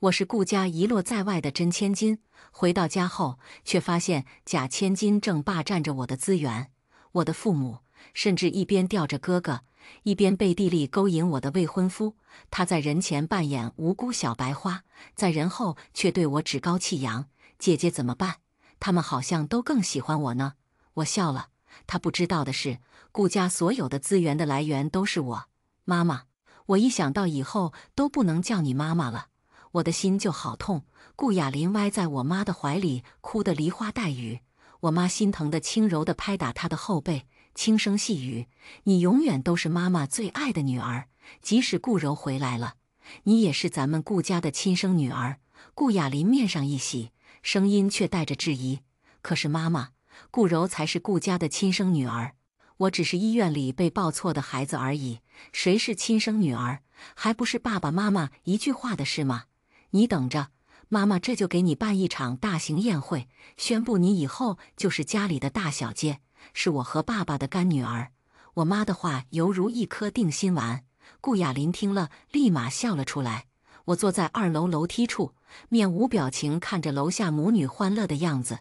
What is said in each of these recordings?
我是顾家遗落在外的真千金，回到家后却发现假千金正霸占着我的资源。我的父母甚至一边吊着哥哥，一边背地里勾引我的未婚夫。他在人前扮演无辜小白花，在人后却对我趾高气扬。姐姐怎么办？他们好像都更喜欢我呢。我笑了。他不知道的是，顾家所有的资源的来源都是我。妈妈，我一想到以后都不能叫你妈妈了，我的心就好痛。顾雅琳歪在我妈的怀里，哭得梨花带雨。我妈心疼地轻柔地拍打她的后背，轻声细语：“你永远都是妈妈最爱的女儿，即使顾柔回来了，你也是咱们顾家的亲生女儿。”顾雅琳面上一喜，声音却带着质疑：“可是妈妈，顾柔才是顾家的亲生女儿，我只是医院里被抱错的孩子而已。谁是亲生女儿？还不是爸爸妈妈一句话的事吗？你等着，妈妈这就给你办一场大型宴会，宣布你以后就是家里的大小姐，是我和爸爸的干女儿。”我妈的话犹如一颗定心丸。顾雅琳听了，立马笑了出来。我坐在2楼楼梯处，面无表情看着楼下母女欢乐的样子，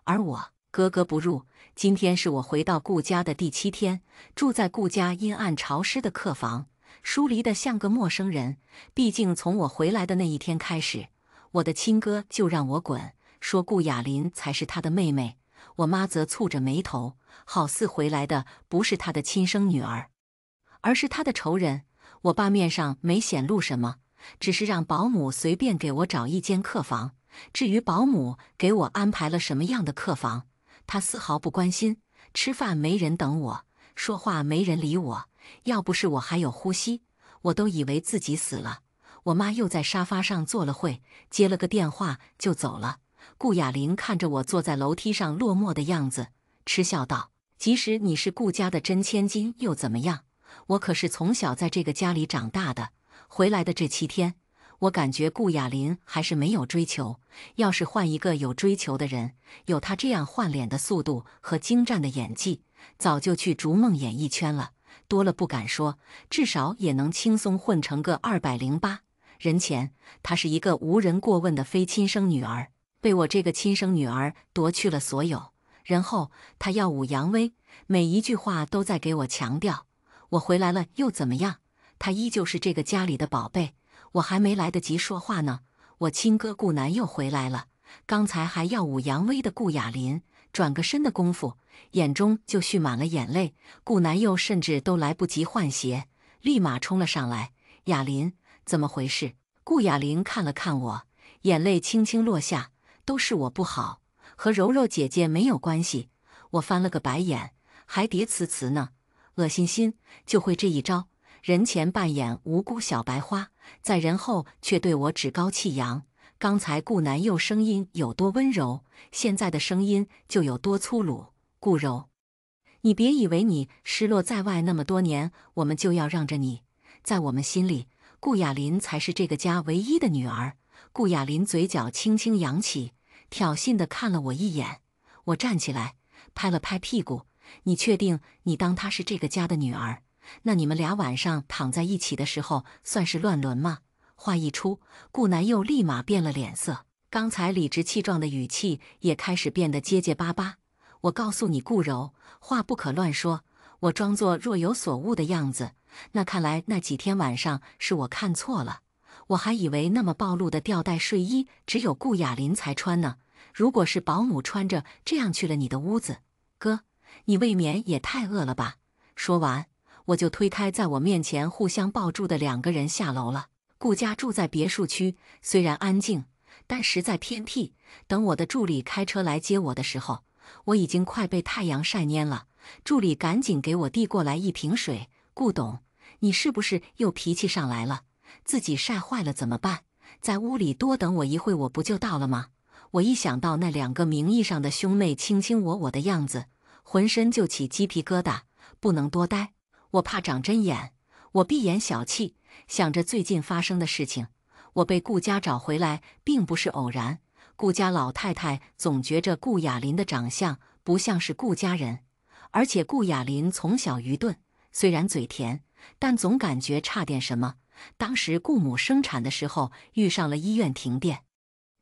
而我格格不入。今天是我回到顾家的第7天，住在顾家阴暗潮湿的客房，疏离得像个陌生人。毕竟从我回来的那一天开始，我的亲哥就让我滚，说顾雅琳才是他的妹妹。我妈则蹙着眉头，好似回来的不是他的亲生女儿，而是他的仇人。我爸面上没显露什么，只是让保姆随便给我找一间客房。至于保姆给我安排了什么样的客房，他丝毫不关心。吃饭没人等我，说话没人理我，要不是我还有呼吸，我都以为自己死了。我妈又在沙发上坐了会，接了个电话就走了。顾雅琳看着我坐在楼梯上落寞的样子，嗤笑道：“即使你是顾家的真千金又怎么样？我可是从小在这个家里长大的。”回来的这7天，我感觉顾雅琳还是没有追求。要是换一个有追求的人，有她这样换脸的速度和精湛的演技，早就去逐梦演艺圈了。多了不敢说，至少也能轻松混成个208。人前，她是一个无人过问的非亲生女儿，被我这个亲生女儿夺去了所有。人后，她耀武扬威，每一句话都在给我强调：我回来了又怎么样？她依旧是这个家里的宝贝。我还没来得及说话呢，我亲哥顾南又回来了。刚才还耀武扬威的顾雅琳，转个身的功夫，眼中就蓄满了眼泪。顾南又甚至都来不及换鞋，立马冲了上来：“雅琳，怎么回事？”顾雅琳看了看我，眼泪轻轻落下：“都是我不好，和柔柔姐姐没有关系。”我翻了个白眼，还叠词词呢，恶心心，就会这一招。人前扮演无辜小白花，在人后却对我趾高气扬。刚才顾南佑声音有多温柔，现在的声音就有多粗鲁。顾柔，你别以为你失落在外那么多年，我们就要让着你。在我们心里，顾雅琳才是这个家唯一的女儿。顾雅琳嘴角轻轻扬起，挑衅地看了我一眼。我站起来，拍了拍屁股：“你确定你当她是这个家的女儿？那你们俩晚上躺在一起的时候算是乱伦吗？”话一出，顾南佑立马变了脸色，刚才理直气壮的语气也开始变得结结巴巴。“我告诉你，顾柔，话不可乱说。”我装作若有所悟的样子。那看来那几天晚上是我看错了，我还以为那么暴露的吊带睡衣只有顾雅琳才穿呢。如果是保姆穿着这样去了你的屋子，哥，你未免也太恶了吧。说完，我就推开在我面前互相抱住的2个人下楼了。顾家住在别墅区，虽然安静，但实在偏僻。等我的助理开车来接我的时候，我已经快被太阳晒蔫了。助理赶紧给我递过来一瓶水：“顾董，你是不是又脾气上来了？自己晒坏了怎么办？在屋里多等我一会，我不就到了吗？”我一想到那2个名义上的兄妹卿卿我的样子，浑身就起鸡皮疙瘩。不能多待，我怕长针眼。我闭眼小气，想着最近发生的事情。我被顾家找回来并不是偶然。顾家老太太总觉着顾雅琳的长相不像是顾家人，而且顾雅琳从小愚钝，虽然嘴甜，但总感觉差点什么。当时顾母生产的时候遇上了医院停电，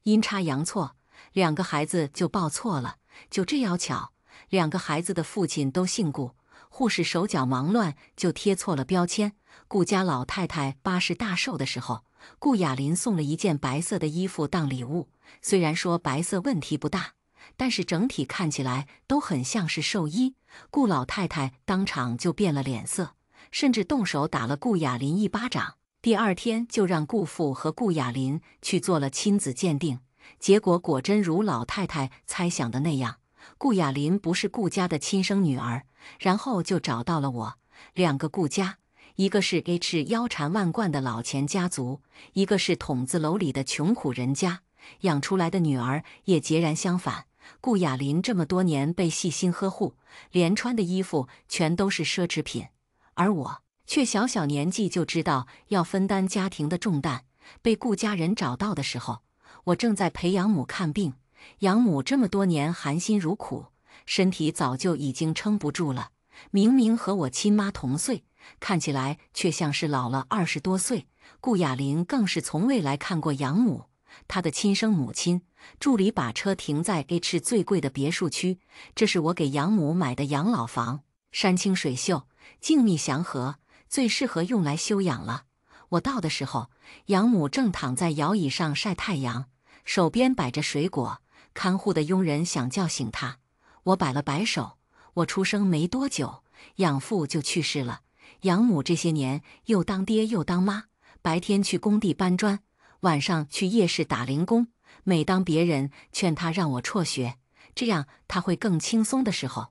阴差阳错，2个孩子就报错了。就这样巧，2个孩子的父亲都姓顾，护士手脚忙乱就贴错了标签。顾家老太太80大寿的时候，顾雅琳送了一件白色的衣服当礼物。虽然说白色问题不大，但是整体看起来都很像是寿衣。顾老太太当场就变了脸色，甚至动手打了顾雅琳1巴掌。第2天就让顾父和顾雅琳去做了亲子鉴定，结果果真如老太太猜想的那样，顾雅琳不是顾家的亲生女儿。然后就找到了我。2个顾家，一个是 H 腰缠万贯的老钱家族，一个是筒子楼里的穷苦人家，养出来的女儿也截然相反。顾雅琳这么多年被细心呵护，连穿的衣服全都是奢侈品，而我却小小年纪就知道要分担家庭的重担。被顾家人找到的时候，我正在陪养母看病。养母这么多年含辛茹苦，身体早就已经撑不住了，明明和我亲妈同岁，看起来却像是老了20多岁。顾雅琳更是从未来看过养母，她的亲生母亲。助理把车停在 H 最贵的别墅区，这是我给养母买的养老房，山清水秀，静谧祥和，最适合用来休养了。我到的时候，养母正躺在摇椅上晒太阳，手边摆着水果。看护的佣人想叫醒她，我摆了摆手。我出生没多久，养父就去世了。养母这些年又当爹又当妈，白天去工地搬砖，晚上去夜市打零工。每当别人劝她让我辍学，这样她会更轻松的时候，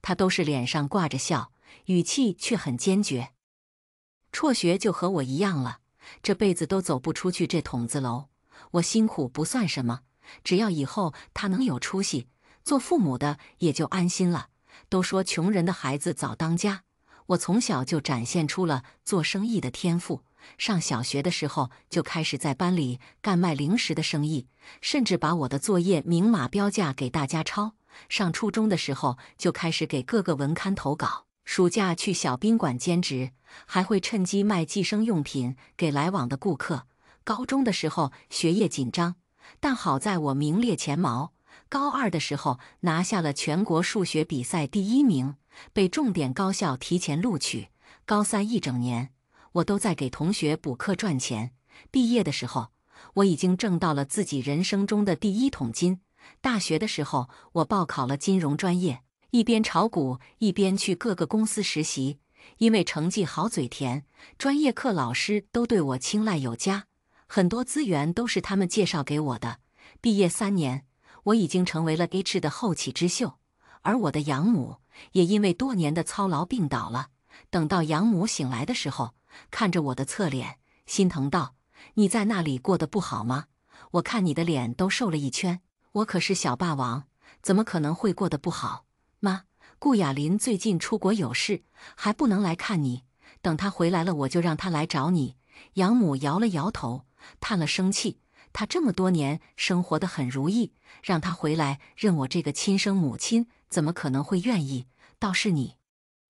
她都是脸上挂着笑，语气却很坚决。辍学就和我一样了，这辈子都走不出去这筒子楼。我辛苦不算什么，只要以后他能有出息，做父母的也就安心了。都说穷人的孩子早当家，我从小就展现出了做生意的天赋。上小学的时候就开始在班里干卖零食的生意，甚至把我的作业明码标价给大家抄。上初中的时候就开始给各个文刊投稿，暑假去小宾馆兼职，还会趁机卖计生用品给来往的顾客。高中的时候学业紧张，但好在我名列前茅。高2的时候拿下了全国数学比赛第1名，被重点高校提前录取。高3一整年，我都在给同学补课赚钱。毕业的时候，我已经挣到了自己人生中的第1桶金。大学的时候，我报考了金融专业，一边炒股一边去各个公司实习。因为成绩好嘴甜，专业课老师都对我青睐有加，很多资源都是他们介绍给我的。毕业3年，我已经成为了 H 的后起之秀，而我的养母也因为多年的操劳病倒了。等到养母醒来的时候，看着我的侧脸，心疼道：“你在那里过得不好吗？我看你的脸都瘦了1圈，我可是小霸王，怎么可能会过得不好？妈，顾雅琳最近出国有事，还不能来看你，等她回来了我就让她来找你。”养母摇了摇头，叹了声气。她这么多年生活得很如意，让她回来认我这个亲生母亲，怎么可能会愿意？倒是你，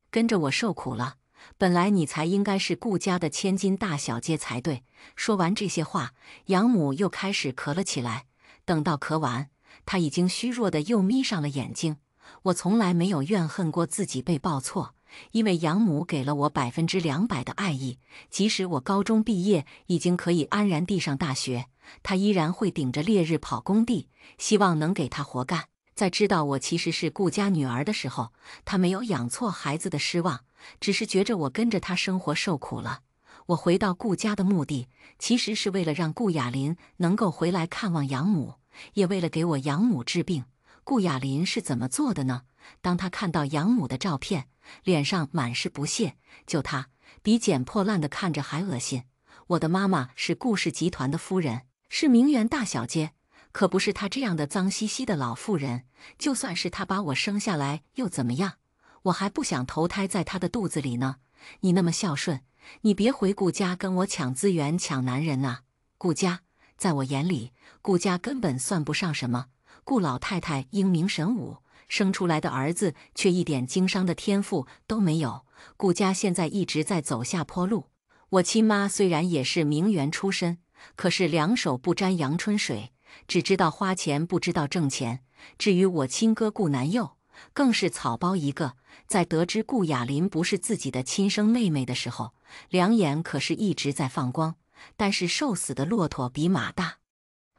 跟着我受苦了。本来你才应该是顾家的千金大小姐才对。说完这些话，养母又开始咳了起来。等到咳完，她已经虚弱的又眯上了眼睛。我从来没有怨恨过自己被报错，因为养母给了我200%的爱意。即使我高中毕业，已经可以安然地上大学，她依然会顶着烈日跑工地，希望能给她活干。在知道我其实是顾家女儿的时候，她没有养错孩子的失望，只是觉着我跟着她生活受苦了。我回到顾家的目的，其实是为了让顾雅琳能够回来看望养母，也为了给我养母治病。顾雅琳是怎么做的呢？当她看到养母的照片，脸上满是不屑，就她比捡破烂的看着还恶心。我的妈妈是顾氏集团的夫人，是名媛大小姐，可不是她这样的脏兮兮的老妇人。就算是她把我生下来又怎么样？我还不想投胎在她的肚子里呢。你那么孝顺，你别回顾家跟我抢资源抢男人啊。顾家在我眼里，顾家根本算不上什么。顾老太太英明神武，生出来的儿子却一点经商的天赋都没有。顾家现在一直在走下坡路，我亲妈虽然也是名媛出身，可是两手不沾阳春水，只知道花钱不知道挣钱。至于我亲哥顾南佑，更是草包一个。在得知顾雅琳不是自己的亲生妹妹的时候，两眼可是一直在放光。但是瘦死的骆驼比马大，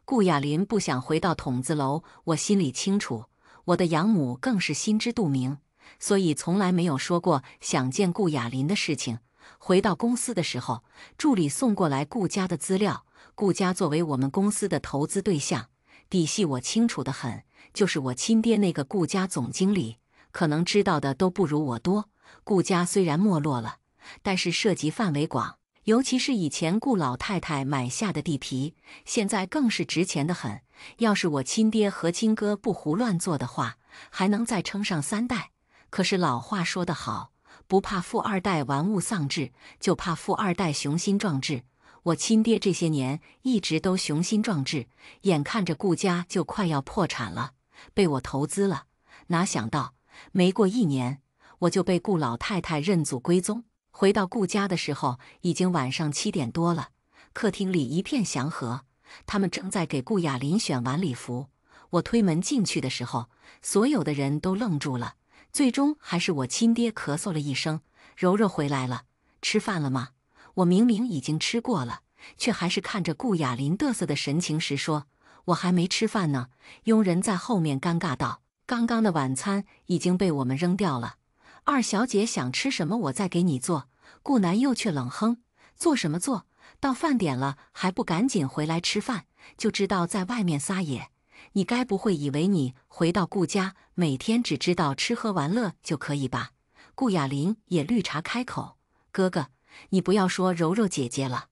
顾雅琳不想回到筒子楼，我心里清楚，我的养母更是心知肚明，所以从来没有说过想见顾雅琳的事情。回到公司的时候，助理送过来顾家的资料。顾家作为我们公司的投资对象，底细我清楚得很，就是我亲爹那个顾家总经理，可能知道的都不如我多。顾家虽然没落了，但是涉及范围广，尤其是以前顾老太太买下的地皮，现在更是值钱的很。要是我亲爹和亲哥不胡乱做的话，还能再撑上3代。可是老话说得好，不怕富二代玩物丧志，就怕富二代雄心壮志。我亲爹这些年一直都雄心壮志，眼看着顾家就快要破产了，被我投资了。哪想到没过1年，我就被顾老太太认祖归宗。回到顾家的时候，已经晚上7点多了，客厅里一片祥和，他们正在给顾雅琳选晚礼服。我推门进去的时候，所有的人都愣住了，最终还是我亲爹咳嗽了一声：“柔柔回来了，吃饭了吗？”我明明已经吃过了，却还是看着顾雅琳嘚瑟的神情时说：“我还没吃饭呢。”佣人在后面尴尬道：“刚刚的晚餐已经被我们扔掉了，二小姐想吃什么我再给你做。”顾南佑却冷哼：“做什么做？到饭点了还不赶紧回来吃饭，就知道在外面撒野。你该不会以为你回到顾家，每天只知道吃喝玩乐就可以吧？”顾雅琳也绿茶开口：“哥哥，你不要说柔柔姐姐了，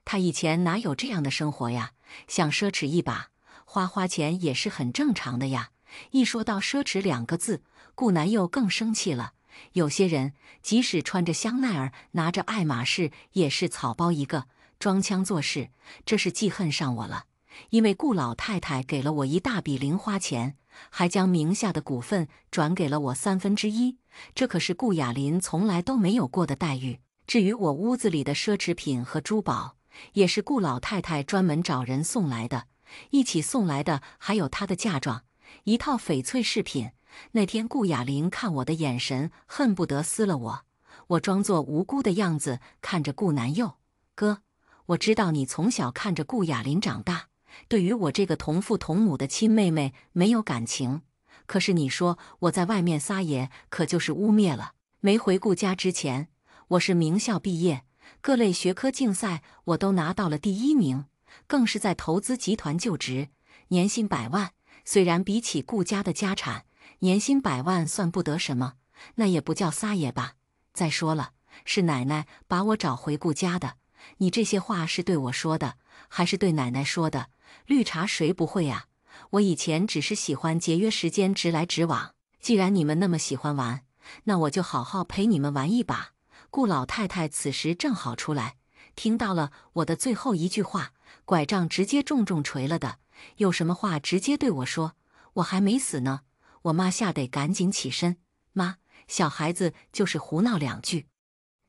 她以前哪有这样的生活呀？想奢侈一把，花钱也是很正常的呀。”一说到奢侈2个字，顾南佑更生气了。有些人即使穿着香奈儿，拿着爱马仕，也是草包一个，装腔作势。这是记恨上我了，因为顾老太太给了我一大笔零花钱，还将名下的股份转给了我1/3，这可是顾雅琳从来都没有过的待遇。至于我屋子里的奢侈品和珠宝，也是顾老太太专门找人送来的，一起送来的还有她的嫁妆，1套翡翠饰品。那天顾雅琳看我的眼神恨不得撕了我，我装作无辜的样子看着顾南佑：“哥，我知道你从小看着顾雅琳长大，对于我这个同父同母的亲妹妹没有感情。可是你说我在外面撒野，可就是污蔑了。没回顾家之前，我是名校毕业，各类学科竞赛我都拿到了第1名，更是在投资集团就职，年薪100万。虽然比起顾家的家产，年薪100万算不得什么，那也不叫撒野吧？再说了，是奶奶把我找回顾家的。你这些话是对我说的，还是对奶奶说的？绿茶谁不会啊？我以前只是喜欢节约时间，直来直往。既然你们那么喜欢玩，那我就好好陪你们玩一把。顾老太太此时正好出来，听到了我的最后一句话，拐杖直接重重捶了的。有什么话直接对我说，我还没死呢。我妈吓得赶紧起身：“妈，小孩子就是胡闹2句，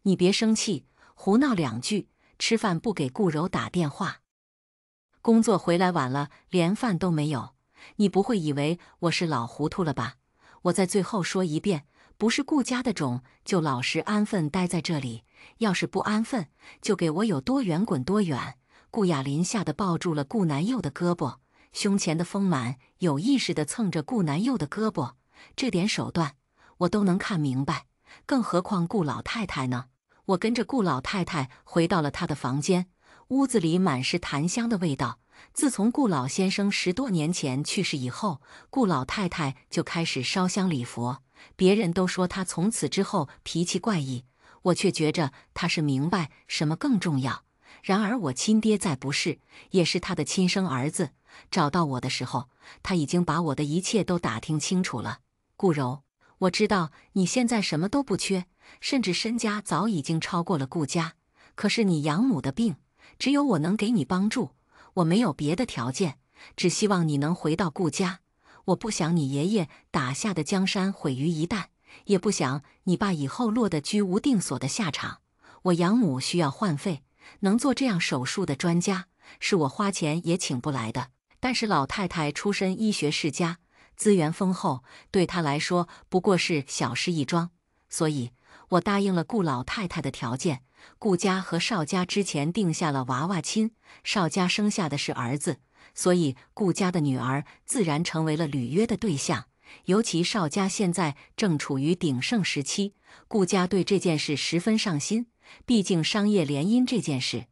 你别生气，胡闹2句，吃饭不给顾柔打电话。工作回来晚了，连饭都没有。你不会以为我是老糊涂了吧？我在最后说一遍，不是顾家的种，就老实安分待在这里，要是不安分，就给我有多远滚多远。”顾雅琳吓得抱住了顾南佑的胳膊，胸前的丰满有意识地蹭着顾南佑的胳膊，这点手段我都能看明白，更何况顾老太太呢？我跟着顾老太太回到了她的房间，屋子里满是檀香的味道。自从顾老先生10多年前去世以后，顾老太太就开始烧香礼佛。别人都说她从此之后脾气怪异，我却觉着她是明白什么更重要。然而我亲爹再不是，也是他的亲生儿子。找到我的时候，他已经把我的一切都打听清楚了。顾柔，我知道你现在什么都不缺，甚至身家早已经超过了顾家。可是你养母的病，只有我能给你帮助。我没有别的条件，只希望你能回到顾家。我不想你爷爷打下的江山毁于一旦，也不想你爸以后落得居无定所的下场。我养母需要换肺，能做这样手术的专家，是我花钱也请不来的。但是老太太出身医学世家，资源丰厚，对她来说不过是小事一桩，所以我答应了顾老太太的条件。顾家和邵家之前定下了娃娃亲，邵家生下的是儿子，所以顾家的女儿自然成为了履约的对象。尤其邵家现在正处于鼎盛时期，顾家对这件事十分上心。毕竟商业联姻这件事，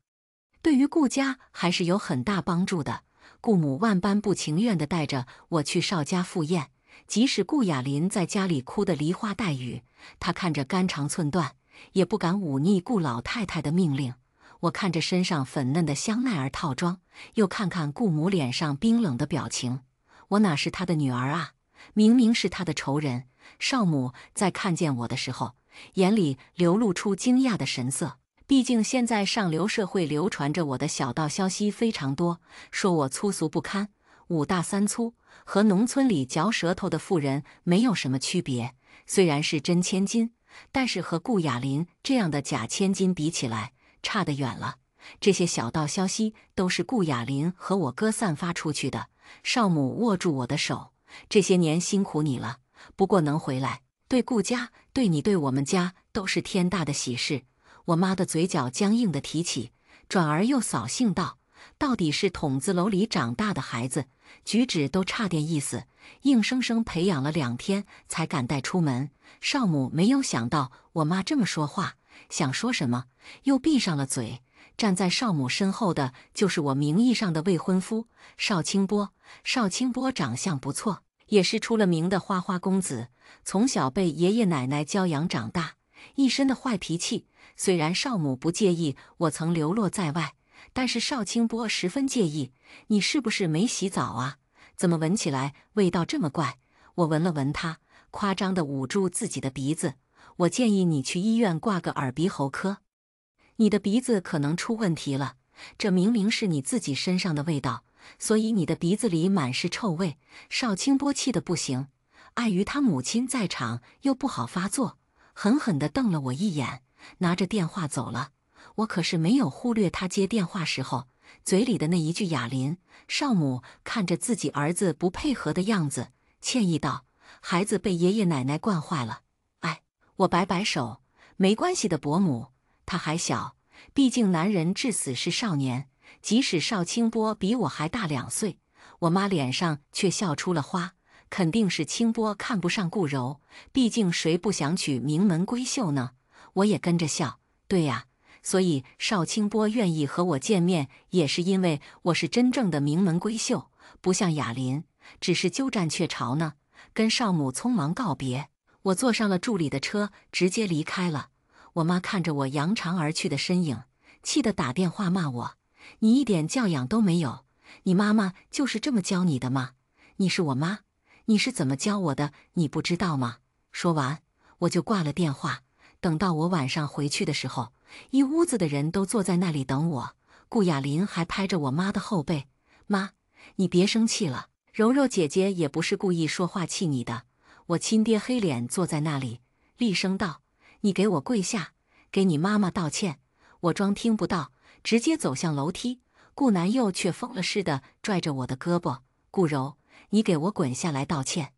对于顾家还是有很大帮助的。顾母万般不情愿地带着我去邵家赴宴，即使顾雅琳在家里哭得梨花带雨，她看着肝肠寸断，也不敢忤逆顾老太太的命令。我看着身上粉嫩的香奈儿套装，又看看顾母脸上冰冷的表情，我哪是她的女儿啊？明明是她的仇人。邵母在看见我的时候，眼里流露出惊讶的神色。毕竟现在上流社会流传着我的小道消息非常多，说我粗俗不堪，五大三粗，和农村里嚼舌头的妇人没有什么区别。虽然是真千金，但是和顾雅琳这样的假千金比起来，差得远了。这些小道消息都是顾雅琳和我哥散发出去的。少母握住我的手，这些年辛苦你了，不过能回来，对顾家，对你，对我们家都是天大的喜事。我妈的嘴角僵硬地提起，转而又扫兴道：“到底是筒子楼里长大的孩子，举止都差点意思，硬生生培养了2天才敢带出门。”少母没有想到我妈这么说话，想说什么，又闭上了嘴。站在少母身后的就是我名义上的未婚夫邵清波。邵清波长相不错，也是出了名的花花公子，从小被爷爷奶奶教养长大，一身的坏脾气。虽然少母不介意我曾流落在外，但是邵清波十分介意。你是不是没洗澡啊？怎么闻起来味道这么怪？我闻了闻他，夸张地捂住自己的鼻子。我建议你去医院挂个耳鼻喉科，你的鼻子可能出问题了。这明明是你自己身上的味道，所以你的鼻子里满是臭味。邵清波气得不行，碍于他母亲在场，又不好发作，狠狠地瞪了我一眼，拿着电话走了。我可是没有忽略他接电话时候嘴里的那一句雅琳。少母看着自己儿子不配合的样子，歉意道：“孩子被爷爷奶奶惯坏了。”哎，我摆摆手，没关系的，伯母，他还小，毕竟男人至死是少年。即使邵清波比我还大2岁，我妈脸上却笑出了花。肯定是清波看不上顾柔，毕竟谁不想娶名门闺秀呢？我也跟着笑，对呀，所以邵清波愿意和我见面，也是因为我是真正的名门闺秀，不像雅琳，只是鸠占鹊巢呢。跟少母匆忙告别，我坐上了助理的车，直接离开了。我妈看着我扬长而去的身影，气得打电话骂我：“你一点教养都没有，你妈妈就是这么教你的吗？你是我妈，你是怎么教我的，你不知道吗？”说完，我就挂了电话。等到我晚上回去的时候，一屋子的人都坐在那里等我。顾雅琳还拍着我妈的后背：“妈，你别生气了，柔柔姐姐也不是故意说话气你的。”我亲爹黑脸坐在那里，厉声道：“你给我跪下，给你妈妈道歉。”我装听不到，直接走向楼梯。顾南佑却疯了似的拽着我的胳膊：“顾柔，你给我滚下来道歉！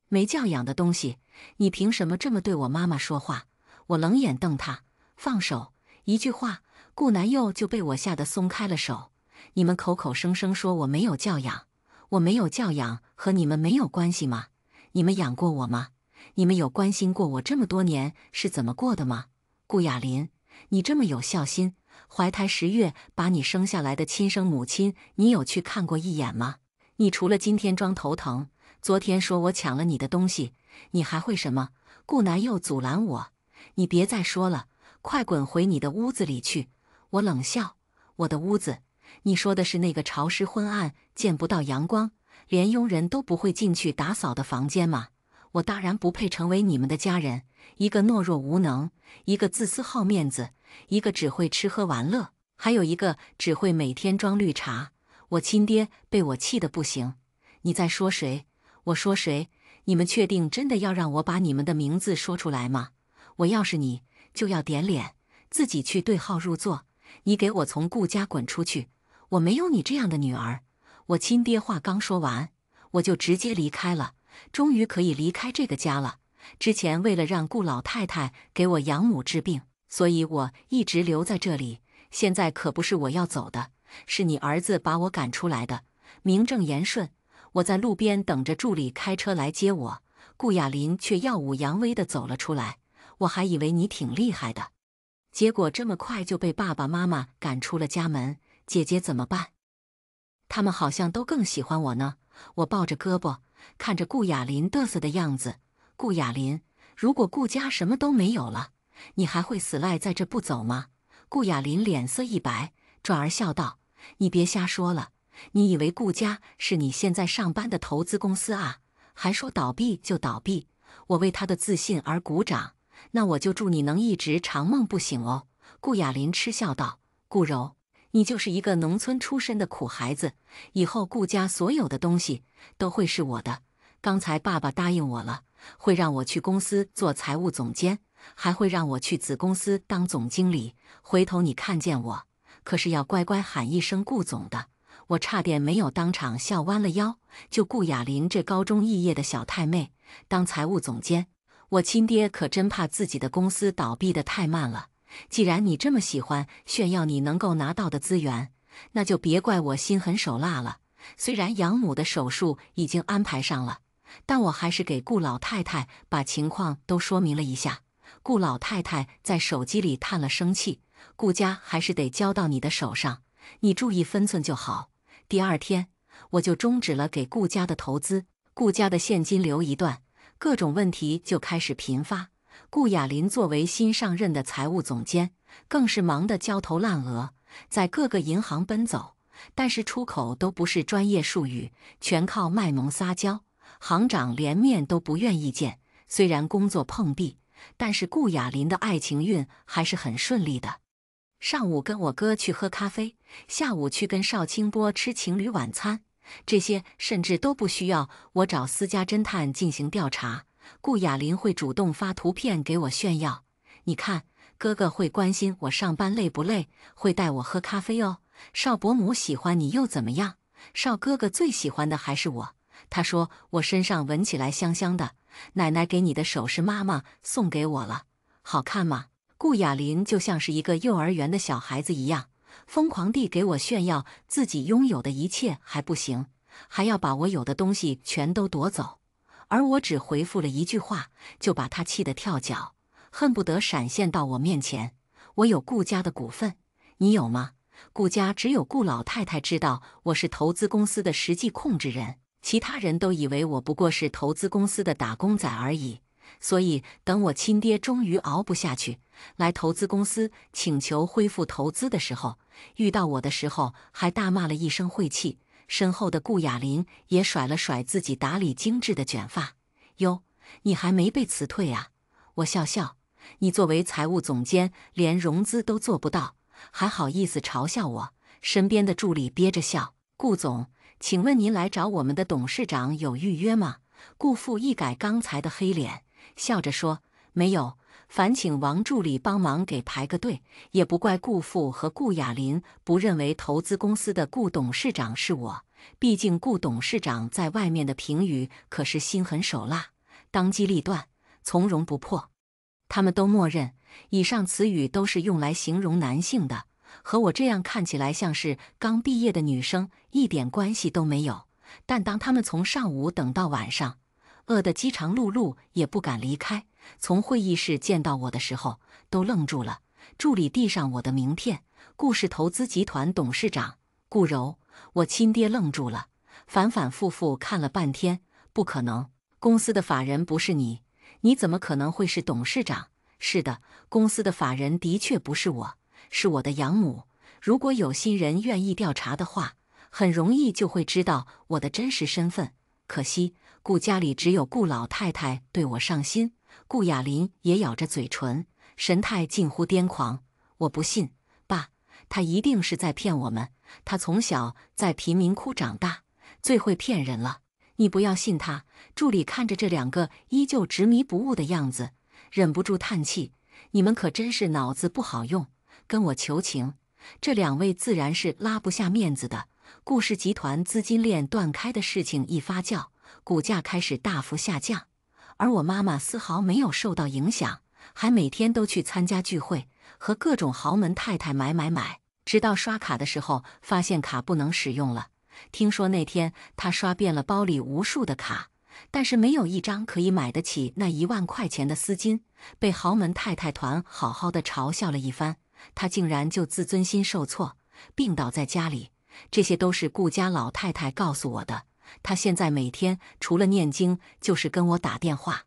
没教养的东西，你凭什么这么对我妈妈说话？”我冷眼瞪他：“放手！”一句话，顾南佑就被我吓得松开了手。你们口口声声说我没有教养，我没有教养和你们没有关系吗？你们养过我吗？你们有关心过我这么多年是怎么过的吗？顾雅琳，你这么有孝心，怀胎10月把你生下来的亲生母亲，你有去看过一眼吗？你除了今天装头疼，昨天说我抢了你的东西，你还会什么？顾南佑阻拦我：“你别再说了，快滚回你的屋子里去。”我冷笑：“我的屋子？你说的是那个潮湿昏暗、见不到阳光，连佣人都不会进去打扫的房间吗？我当然不配成为你们的家人。一个懦弱无能，一个自私好面子，一个只会吃喝玩乐，还有一个只会每天装绿茶。”我亲爹被我气得不行：“你在说谁？我说谁？你们确定真的要让我把你们的名字说出来吗？我要是你，就要点脸，自己去对号入座。你给我从顾家滚出去！我没有你这样的女儿。我亲爹话刚说完，我就直接离开了，终于可以离开这个家了。之前为了让顾老太太给我养母治病，所以我一直留在这里。现在可不是我要走的，是你儿子把我赶出来的，名正言顺。我在路边等着助理开车来接我，顾雅琳却耀武扬威地走了出来。我还以为你挺厉害的，结果这么快就被爸爸妈妈赶出了家门，姐姐怎么办？他们好像都更喜欢我呢。我抱着胳膊，看着顾雅琳嘚瑟的样子。顾雅琳，如果顾家什么都没有了，你还会死赖在这不走吗？顾雅琳脸色一白，转而笑道：“你别瞎说了，你以为顾家是你现在上班的投资公司啊？还说倒闭就倒闭？我为他的自信而鼓掌，那我就祝你能一直长梦不醒哦。”顾雅琳嗤笑道：“顾柔，你就是一个农村出身的苦孩子，以后顾家所有的东西都会是我的。刚才爸爸答应我了，会让我去公司做财务总监，还会让我去子公司当总经理。回头你看见我，可是要乖乖喊一声顾总的。”我差点没有当场笑弯了腰。就顾雅琳这高中肄业的小太妹，当财务总监，我亲爹可真怕自己的公司倒闭得太慢了。既然你这么喜欢炫耀你能够拿到的资源，那就别怪我心狠手辣了。虽然养母的手术已经安排上了，但我还是给顾老太太把情况都说明了一下。顾老太太在手机里叹了声气：“顾家还是得交到你的手上，你注意分寸就好。”第二天，我就终止了给顾家的投资，顾家的现金流一断，各种问题就开始频发。顾雅琳作为新上任的财务总监，更是忙得焦头烂额，在各个银行奔走，但是出口都不是专业术语，全靠卖萌撒娇，行长连面都不愿意见。虽然工作碰壁，但是顾雅琳的爱情运还是很顺利的。上午跟我哥去喝咖啡，下午去跟邵清波吃情侣晚餐，这些甚至都不需要我找私家侦探进行调查。顾雅琳会主动发图片给我炫耀，你看，哥哥会关心我上班累不累，会带我喝咖啡哦。邵伯母喜欢你又怎么样？邵哥哥最喜欢的还是我，他说我身上闻起来香香的，奶奶给你的首饰妈妈送给我了，好看吗？顾雅琳就像是一个幼儿园的小孩子一样，疯狂地给我炫耀自己拥有的一切还不行，还要把我有的东西全都夺走。而我只回复了一句话，就把他气得跳脚，恨不得闪现到我面前。我有顾家的股份，你有吗？顾家只有顾老太太知道我是投资公司的实际控制人，其他人都以为我不过是投资公司的打工仔而已。所以等我亲爹终于熬不下去，来投资公司请求恢复投资的时候，遇到我的时候还大骂了一声晦气。身后的顾雅琳也甩了甩自己打理精致的卷发：“哟，你还没被辞退啊？”我笑笑：“你作为财务总监，连融资都做不到，还好意思嘲笑我？”身边的助理憋着笑：“顾总，请问您来找我们的董事长有预约吗？”顾父一改刚才的黑脸，笑着说：“没有，烦请王助理帮忙给排个队。”也不怪顾父和顾雅琳不认为投资公司的顾董事长是我，毕竟顾董事长在外面的评语可是心狠手辣、当机立断、从容不迫。他们都默认以上词语都是用来形容男性的，和我这样看起来像是刚毕业的女生一点关系都没有。但当他们从上午等到晚上，饿得饥肠辘辘也不敢离开，从会议室见到我的时候都愣住了。助理递上我的名片：“顾氏投资集团董事长顾柔。”我亲爹愣住了，反反复复看了半天：“不可能，公司的法人不是你，你怎么可能会是董事长？”“是的，公司的法人的确不是我，是我的养母。如果有心人愿意调查的话，很容易就会知道我的真实身份。可惜顾家里只有顾老太太对我上心。”顾雅琳也咬着嘴唇，神态近乎癫狂：“我不信，爸，他一定是在骗我们。他从小在贫民窟长大，最会骗人了。你不要信他。”助理看着这两个依旧执迷不悟的样子，忍不住叹气：“你们可真是脑子不好用，跟我求情。这两位自然是拉不下面子的。顾氏集团资金链断开的事情一发酵，股价开始大幅下降，而我妈妈丝毫没有受到影响，还每天都去参加聚会，和各种豪门太太买。直到刷卡的时候，发现卡不能使用了。听说那天她刷遍了包里无数的卡，但是没有一张可以买得起那1万块钱的丝巾，被豪门太太团好好的嘲笑了一番，她竟然就自尊心受挫，病倒在家里。这些都是顾家老太太告诉我的。她现在每天除了念经，就是跟我打电话，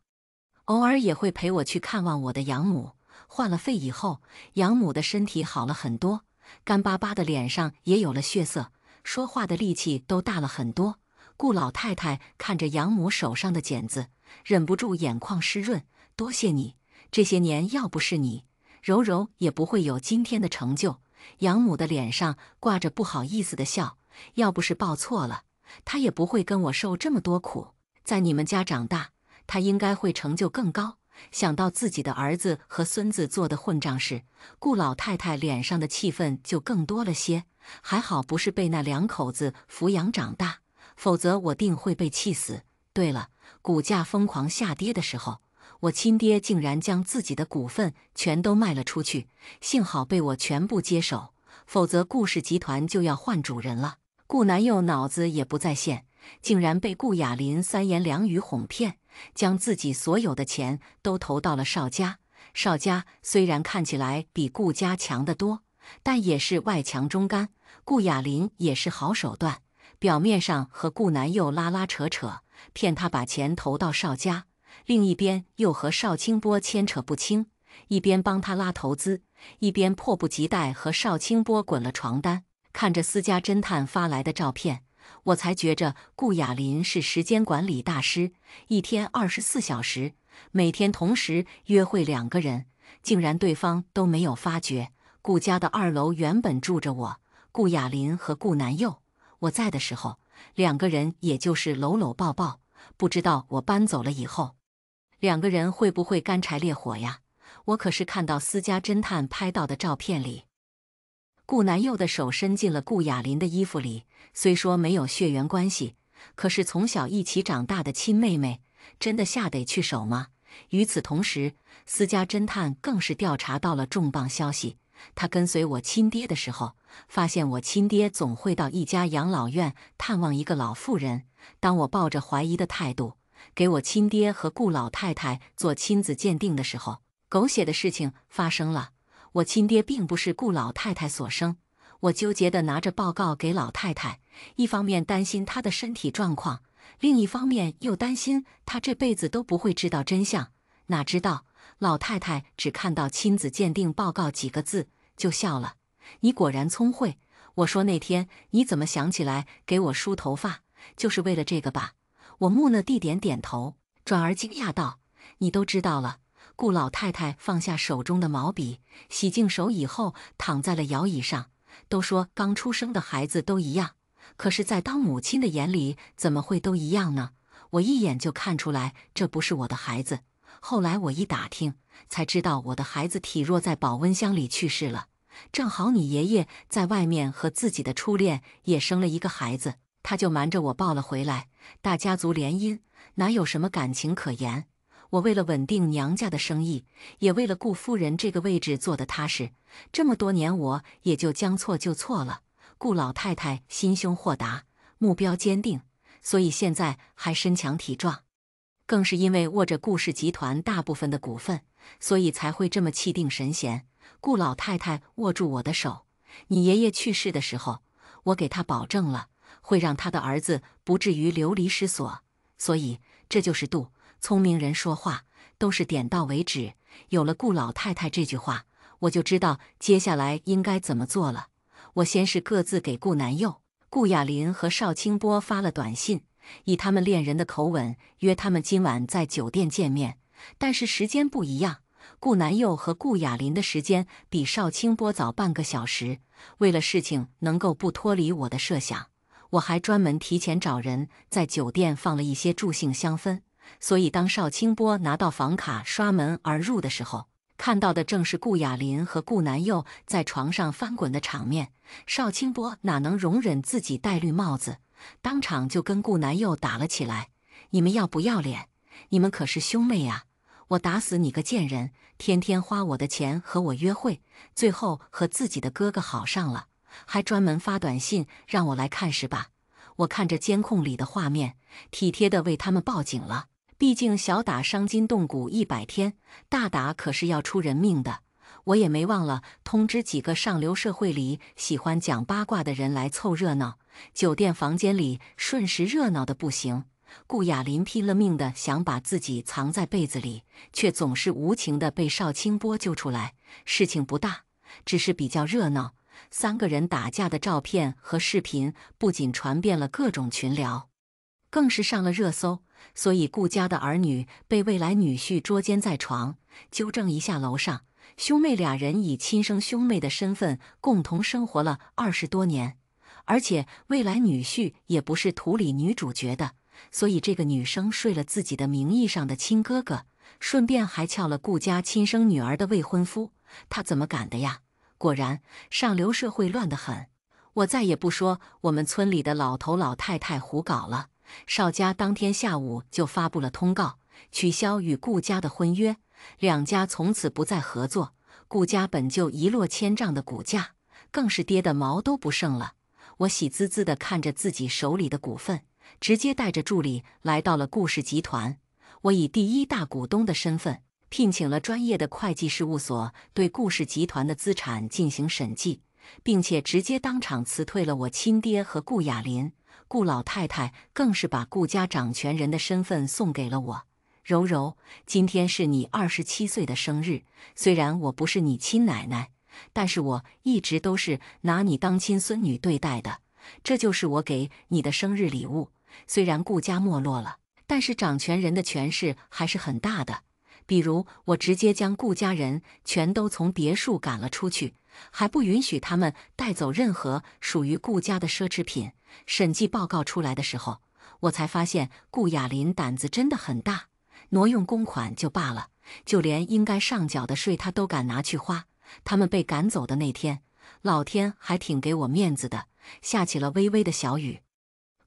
偶尔也会陪我去看望我的养母。换了肺以后，养母的身体好了很多，干巴巴的脸上也有了血色，说话的力气都大了很多。顾老太太看着养母手上的茧子，忍不住眼眶湿润。多谢你，这些年要不是你，柔柔也不会有今天的成就。养母的脸上挂着不好意思的笑，要不是报错了，她也不会跟我受这么多苦。在你们家长大，她应该会成就更高。想到自己的儿子和孙子做的混账事，顾老太太脸上的气愤就更多了些。还好不是被那两口子抚养长大，否则我定会被气死。对了，股价疯狂下跌的时候，我亲爹竟然将自己的股份全都卖了出去，幸好被我全部接手，否则顾氏集团就要换主人了。顾南佑脑子也不在线，竟然被顾雅林三言两语哄骗，将自己所有的钱都投到了邵家。邵家虽然看起来比顾家强得多，但也是外强中干。顾雅林也是好手段，表面上和顾南佑拉拉扯扯，骗他把钱投到邵家，另一边又和邵清波牵扯不清，一边帮他拉投资，一边迫不及待和邵清波滚了床单。看着私家侦探发来的照片，我才觉着顾雅林是时间管理大师，一天24小时，每天同时约会2个人，竟然对方都没有发觉。顾家的2楼原本住着我、顾雅林和顾南佑，我在的时候，2个人也就是搂搂抱抱，不知道我搬走了以后，2个人会不会干柴烈火呀？我可是看到私家侦探拍到的照片里，顾南佑的手伸进了顾雅林的衣服里，虽说没有血缘关系，可是从小一起长大的亲妹妹，真的下得去手吗？与此同时，私家侦探更是调查到了重磅消息。他跟随我亲爹的时候，发现我亲爹总会到一家养老院探望一个老妇人。当我抱着怀疑的态度给我亲爹和顾老太太做亲子鉴定的时候，狗血的事情发生了。我亲爹并不是顾老太太所生。我纠结地拿着报告给老太太，一方面担心她的身体状况，另一方面又担心她这辈子都不会知道真相。哪知道老太太只看到亲子鉴定报告几个字就笑了。你果然聪慧。我说那天你怎么想起来给我梳头发，就是为了这个吧？我木讷地点头，转而惊讶道：你都知道了。顾老太太放下手中的毛笔，洗净手以后躺在了摇椅上。都说刚出生的孩子都一样，可是在当母亲的眼里怎么会都一样呢？我一眼就看出来这不是我的孩子。后来我一打听，才知道我的孩子体弱在保温箱里去世了。正好你爷爷在外面和自己的初恋也生了一个孩子，他就瞒着我抱了回来。大家族联姻，哪有什么感情可言？我为了稳定娘家的生意，也为了顾夫人这个位置做得踏实，这么多年我也就将错就错了。顾老太太心胸豁达，目标坚定，所以现在还身强体壮。更是因为握着顾氏集团大部分的股份，所以才会这么气定神闲。顾老太太握住我的手，你爷爷去世的时候，我给他保证了，会让他的儿子不至于流离失所。所以这就是度。聪明人说话都是点到为止，有了顾老太太这句话，我就知道接下来应该怎么做了。我先是各自给顾南佑、顾雅林和邵清波发了短信，以他们恋人的口吻约他们今晚在酒店见面，但是时间不一样。顾南佑和顾雅林的时间比邵清波早半个小时。为了事情能够不脱离我的设想，我还专门提前找人在酒店放了一些助兴香氛。所以当邵清波拿到房卡刷门而入的时候，看到的正是顾雅林和顾南佑在床上翻滚的场面。邵清波哪能容忍自己戴绿帽子，当场就跟顾南佑打了起来。你们要不要脸？你们可是兄妹啊！我打死你个贱人！天天花我的钱和我约会，最后和自己的哥哥好上了，还专门发短信让我来看是吧？我看着监控里的画面，体贴地为他们报警了。毕竟小打伤筋动骨100天，大打可是要出人命的。我也没忘了通知几个上流社会里喜欢讲八卦的人来凑热闹。酒店房间里瞬时热闹的不行。顾雅林拼了命的想把自己藏在被子里，却总是无情的被邵清波救出来。事情不大，只是比较热闹。3个人打架的照片和视频不仅传遍了各种群聊，更是上了热搜。所以顾家的儿女被未来女婿捉奸在床。纠正一下，楼上兄妹俩人以亲生兄妹的身份共同生活了20多年，而且未来女婿也不是图里女主角的。所以这个女生睡了自己的名义上的亲哥哥，顺便还撬了顾家亲生女儿的未婚夫，她怎么敢的呀？果然，上流社会乱得很。我再也不说我们村里的老头老太太胡搞了。邵家当天下午就发布了通告，取消与顾家的婚约，2家从此不再合作。顾家本就一落千丈的股价，更是跌得毛都不剩了。我喜滋滋地看着自己手里的股份，直接带着助理来到了顾氏集团。我以第1大股东的身份，聘请了专业的会计事务所对顾氏集团的资产进行审计，并且直接当场辞退了我亲爹和顾雅林。顾老太太更是把顾家掌权人的身份送给了我。柔柔，今天是你27岁的生日，虽然我不是你亲奶奶，但是我一直都是拿你当亲孙女对待的，这就是我给你的生日礼物。虽然顾家没落了，但是掌权人的权势还是很大的。比如，我直接将顾家人全都从别墅赶了出去，还不允许他们带走任何属于顾家的奢侈品。审计报告出来的时候，我才发现顾雅林胆子真的很大，挪用公款就罢了，就连应该上缴的税他都敢拿去花。他们被赶走的那天，老天还挺给我面子的，下起了微微的小雨。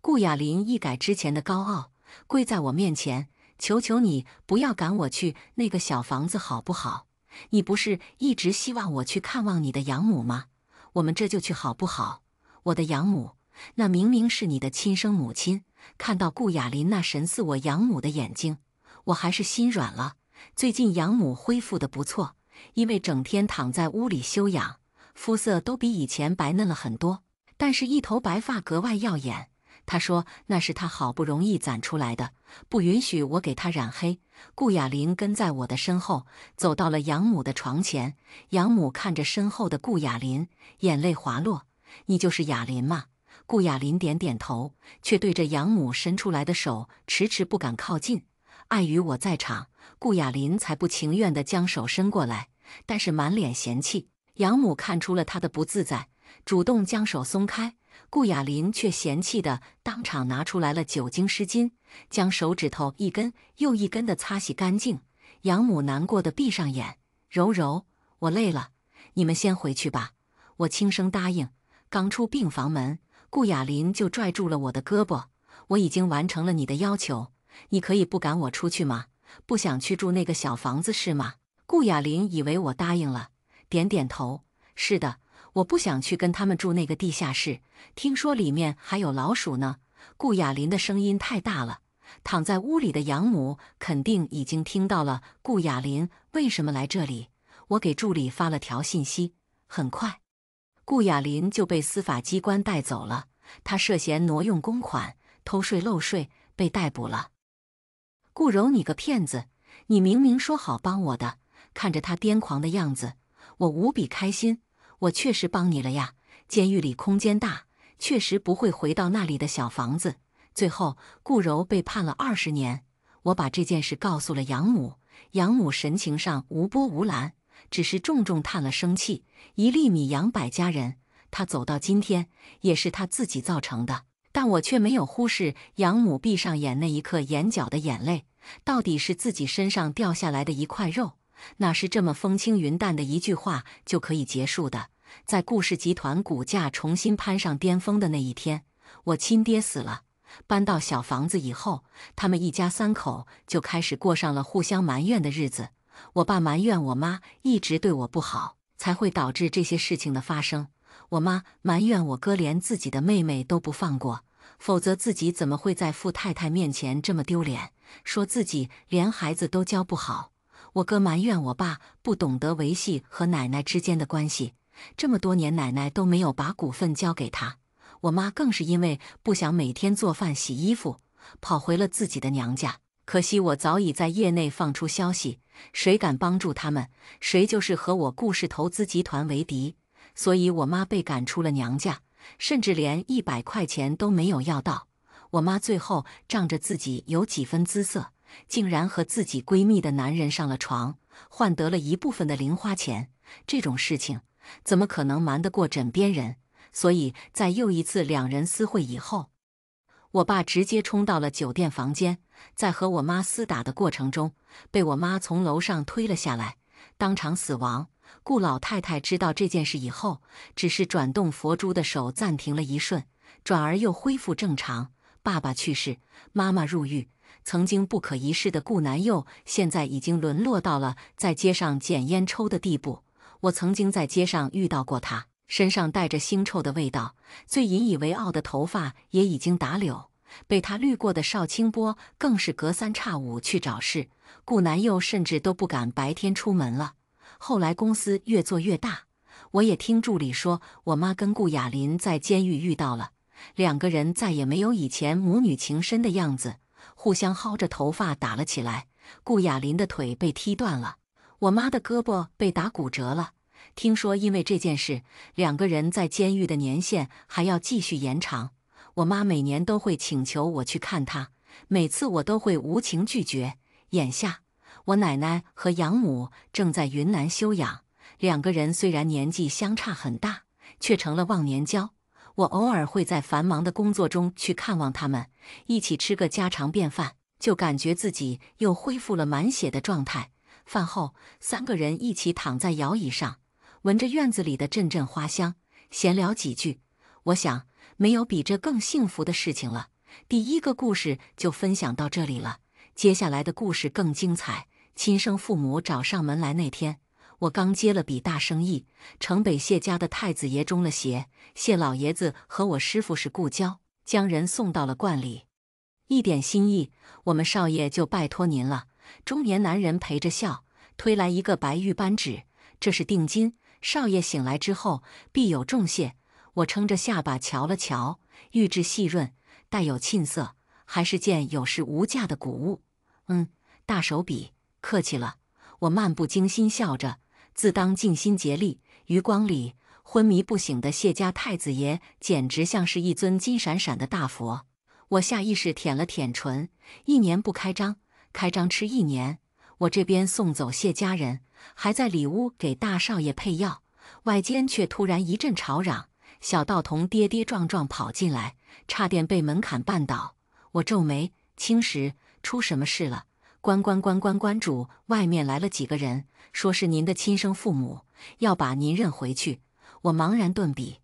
顾雅林一改之前的高傲，跪在我面前，求求你不要赶我去那个小房子好不好？你不是一直希望我去看望你的养母吗？我们这就去好不好？我的养母，那明明是你的亲生母亲。看到顾雅林那神似我养母的眼睛，我还是心软了。最近养母恢复得不错，因为整天躺在屋里休养，肤色都比以前白嫩了很多，但是一头白发格外耀眼。他说那是他好不容易攒出来的，不允许我给他染黑。顾雅林跟在我的身后，走到了养母的床前。养母看着身后的顾雅林，眼泪滑落。你就是雅林吗？顾雅林点点头，却对着养母伸出来的手迟迟不敢靠近。碍于我在场，顾雅林才不情愿地将手伸过来，但是满脸嫌弃。养母看出了他的不自在，主动将手松开。顾雅林却嫌弃的当场拿出来了酒精湿巾，将手指头一根又一根的擦洗干净。养母难过的闭上眼，柔柔，我累了，你们先回去吧。我轻声答应。刚出病房门，顾雅林就拽住了我的胳膊。我已经完成了你的要求，你可以不赶我出去吗？不想去住那个小房子是吗？顾雅林以为我答应了，点点头。是的，我不想去跟他们住那个地下室，听说里面还有老鼠呢。顾雅林的声音太大了，躺在屋里的养母肯定已经听到了顾雅林为什么来这里。我给助理发了条信息，很快，顾雅林就被司法机关带走了。他涉嫌挪用公款、偷税漏税，被逮捕了。顾柔，你个骗子！你明明说好帮我的。看着他癫狂的样子，我无比开心。我确实帮你了呀，监狱里空间大，确实不会回到那里的小房子。最后，顾柔被判了20年。我把这件事告诉了养母，养母神情上无波无澜，只是重重叹了声气。1粒米养百家人，他走到今天也是他自己造成的。但我却没有忽视养母闭上眼那一刻眼角的眼泪，到底是自己身上掉下来的一块肉，哪是这么风轻云淡的一句话就可以结束的？在顾氏集团股价重新攀上巅峰的那一天，我亲爹死了。搬到小房子以后，他们一家三口就开始过上了互相埋怨的日子。我爸埋怨我妈一直对我不好，才会导致这些事情的发生。我妈埋怨我哥连自己的妹妹都不放过，否则自己怎么会在富太太面前这么丢脸，说自己连孩子都教不好。我哥埋怨我爸不懂得维系和奶奶之间的关系，这么多年奶奶都没有把股份交给他。我妈更是因为不想每天做饭洗衣服，跑回了自己的娘家。可惜我早已在业内放出消息，谁敢帮助他们，谁就是和我顾氏投资集团为敌。所以我妈被赶出了娘家，甚至连100块钱都没有要到。我妈最后仗着自己有几分姿色，竟然和自己闺蜜的男人上了床，换得了一部分的零花钱。这种事情怎么可能瞒得过枕边人？所以在又一次两人私会以后，我爸直接冲到了酒店房间，在和我妈厮打的过程中，被我妈从楼上推了下来，当场死亡。顾老太太知道这件事以后，只是转动佛珠的手暂停了一瞬，转而又恢复正常。爸爸去世，妈妈入狱，曾经不可一世的顾南佑，现在已经沦落到了在街上捡烟抽的地步。我曾经在街上遇到过他，身上带着腥臭的味道，最引以为傲的头发也已经打绺。被他滤过的邵清波更是隔三差五去找事，顾南佑甚至都不敢白天出门了。后来公司越做越大，我也听助理说，我妈跟顾雅林在监狱遇到了，两个人再也没有以前母女情深的样子，互相薅着头发打了起来。顾雅林的腿被踢断了，我妈的胳膊被打骨折了。听说因为这件事，两个人在监狱的年限还要继续延长。我妈每年都会请求我去看她，每次我都会无情拒绝。眼下，我奶奶和养母正在云南休养，两个人虽然年纪相差很大，却成了忘年交。我偶尔会在繁忙的工作中去看望他们，一起吃个家常便饭，就感觉自己又恢复了满血的状态。饭后，三个人一起躺在摇椅上，闻着院子里的阵阵花香，闲聊几句。我想，没有比这更幸福的事情了。第一个故事就分享到这里了，接下来的故事更精彩。亲生父母找上门来那天，我刚接了笔大生意，城北谢家的太子爷中了邪，谢老爷子和我师傅是故交，将人送到了观里。一点心意，我们少爷就拜托您了。中年男人陪着笑，推来一个白玉扳指，这是定金，少爷醒来之后必有重谢。我撑着下巴瞧了瞧，玉质细润，带有沁色，还是件有市无价的古物。大手笔，客气了。我漫不经心笑着，自当尽心竭力。余光里，昏迷不醒的谢家太子爷简直像是一尊金闪闪的大佛。我下意识舔了舔唇，1年不开张，开张吃1年。我这边送走谢家人，还在里屋给大少爷配药，外间却突然一阵吵嚷，小道童跌跌撞撞跑进来，差点被门槛绊倒。我皱眉，青石，出什么事了？关主，外面来了几个人，说是您的亲生父母，要把您认回去。我茫然顿笔，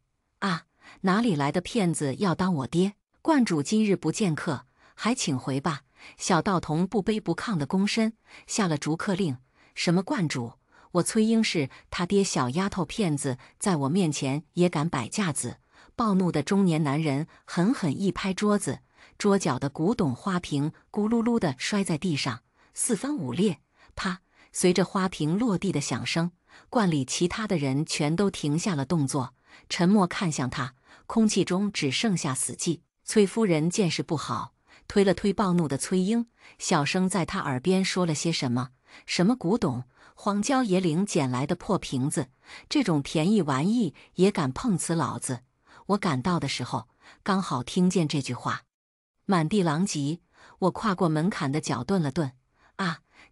哪里来的骗子要当我爹？观主今日不见客，还请回吧。小道童不卑不亢的躬身，下了逐客令。什么观主？我崔英是他爹小丫头骗子，在我面前也敢摆架子。暴怒的中年男人狠狠一拍桌子，桌角的古董花瓶咕噜噜地摔在地上，4分5裂。啪！随着花瓶落地的响声，观里其他的人全都停下了动作，沉默看向他，空气中只剩下死寂。崔夫人见势不好，推了推暴怒的崔英，小声在他耳边说了些什么。什么古董，荒郊野岭捡来的破瓶子，这种便宜玩意也敢碰瓷老子？我赶到的时候，刚好听见这句话，满地狼藉。我跨过门槛的脚顿了顿，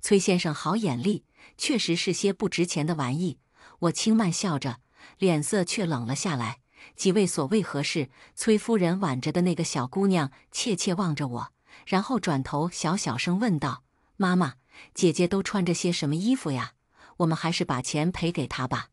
崔先生好眼力，确实是些不值钱的玩意。我轻慢笑着，脸色却冷了下来。几位所谓何事？崔夫人挽着的那个小姑娘怯怯望着我，然后转头小声问道：“妈妈，姐姐都穿着些什么衣服呀？”我们还是把钱赔给他吧。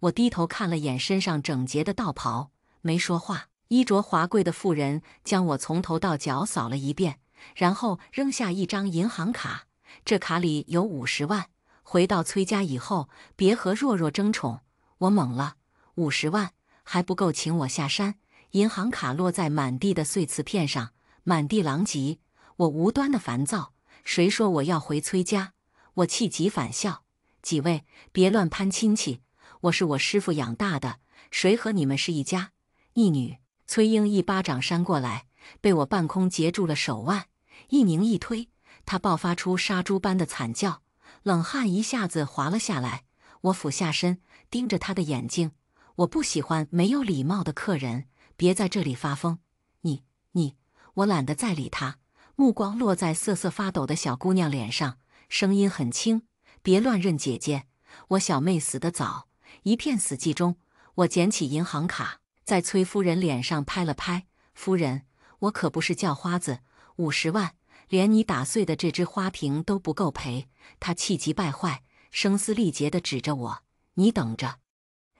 我低头看了眼身上整洁的道袍，没说话。衣着华贵的妇人将我从头到脚扫了一遍，然后扔下一张银行卡，这卡里有50万。回到崔家以后，别和若若争宠。我懵了，50万还不够请我下山。银行卡落在满地的碎瓷片上，满地狼藉。我无端的烦躁，谁说我要回崔家？我气急反笑：几位别乱攀亲戚，我是我师父养大的，谁和你们是一家一女？崔英一巴掌扇过来，被我半空截住了手腕，一拧一推，他爆发出杀猪般的惨叫，冷汗一下子滑了下来。我俯下身盯着他的眼睛，我不喜欢没有礼貌的客人，别在这里发疯。你，我懒得再理他，目光落在瑟瑟发抖的小姑娘脸上，声音很轻：别乱认姐姐，我小妹死得早。一片死寂中，我捡起银行卡，在崔夫人脸上拍了拍。夫人，我可不是叫花子，50万，连你打碎的这只花瓶都不够赔。她气急败坏，声嘶力竭地指着我：你等着，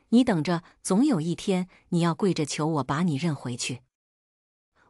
你等着，总有一天你要跪着求我把你认回去。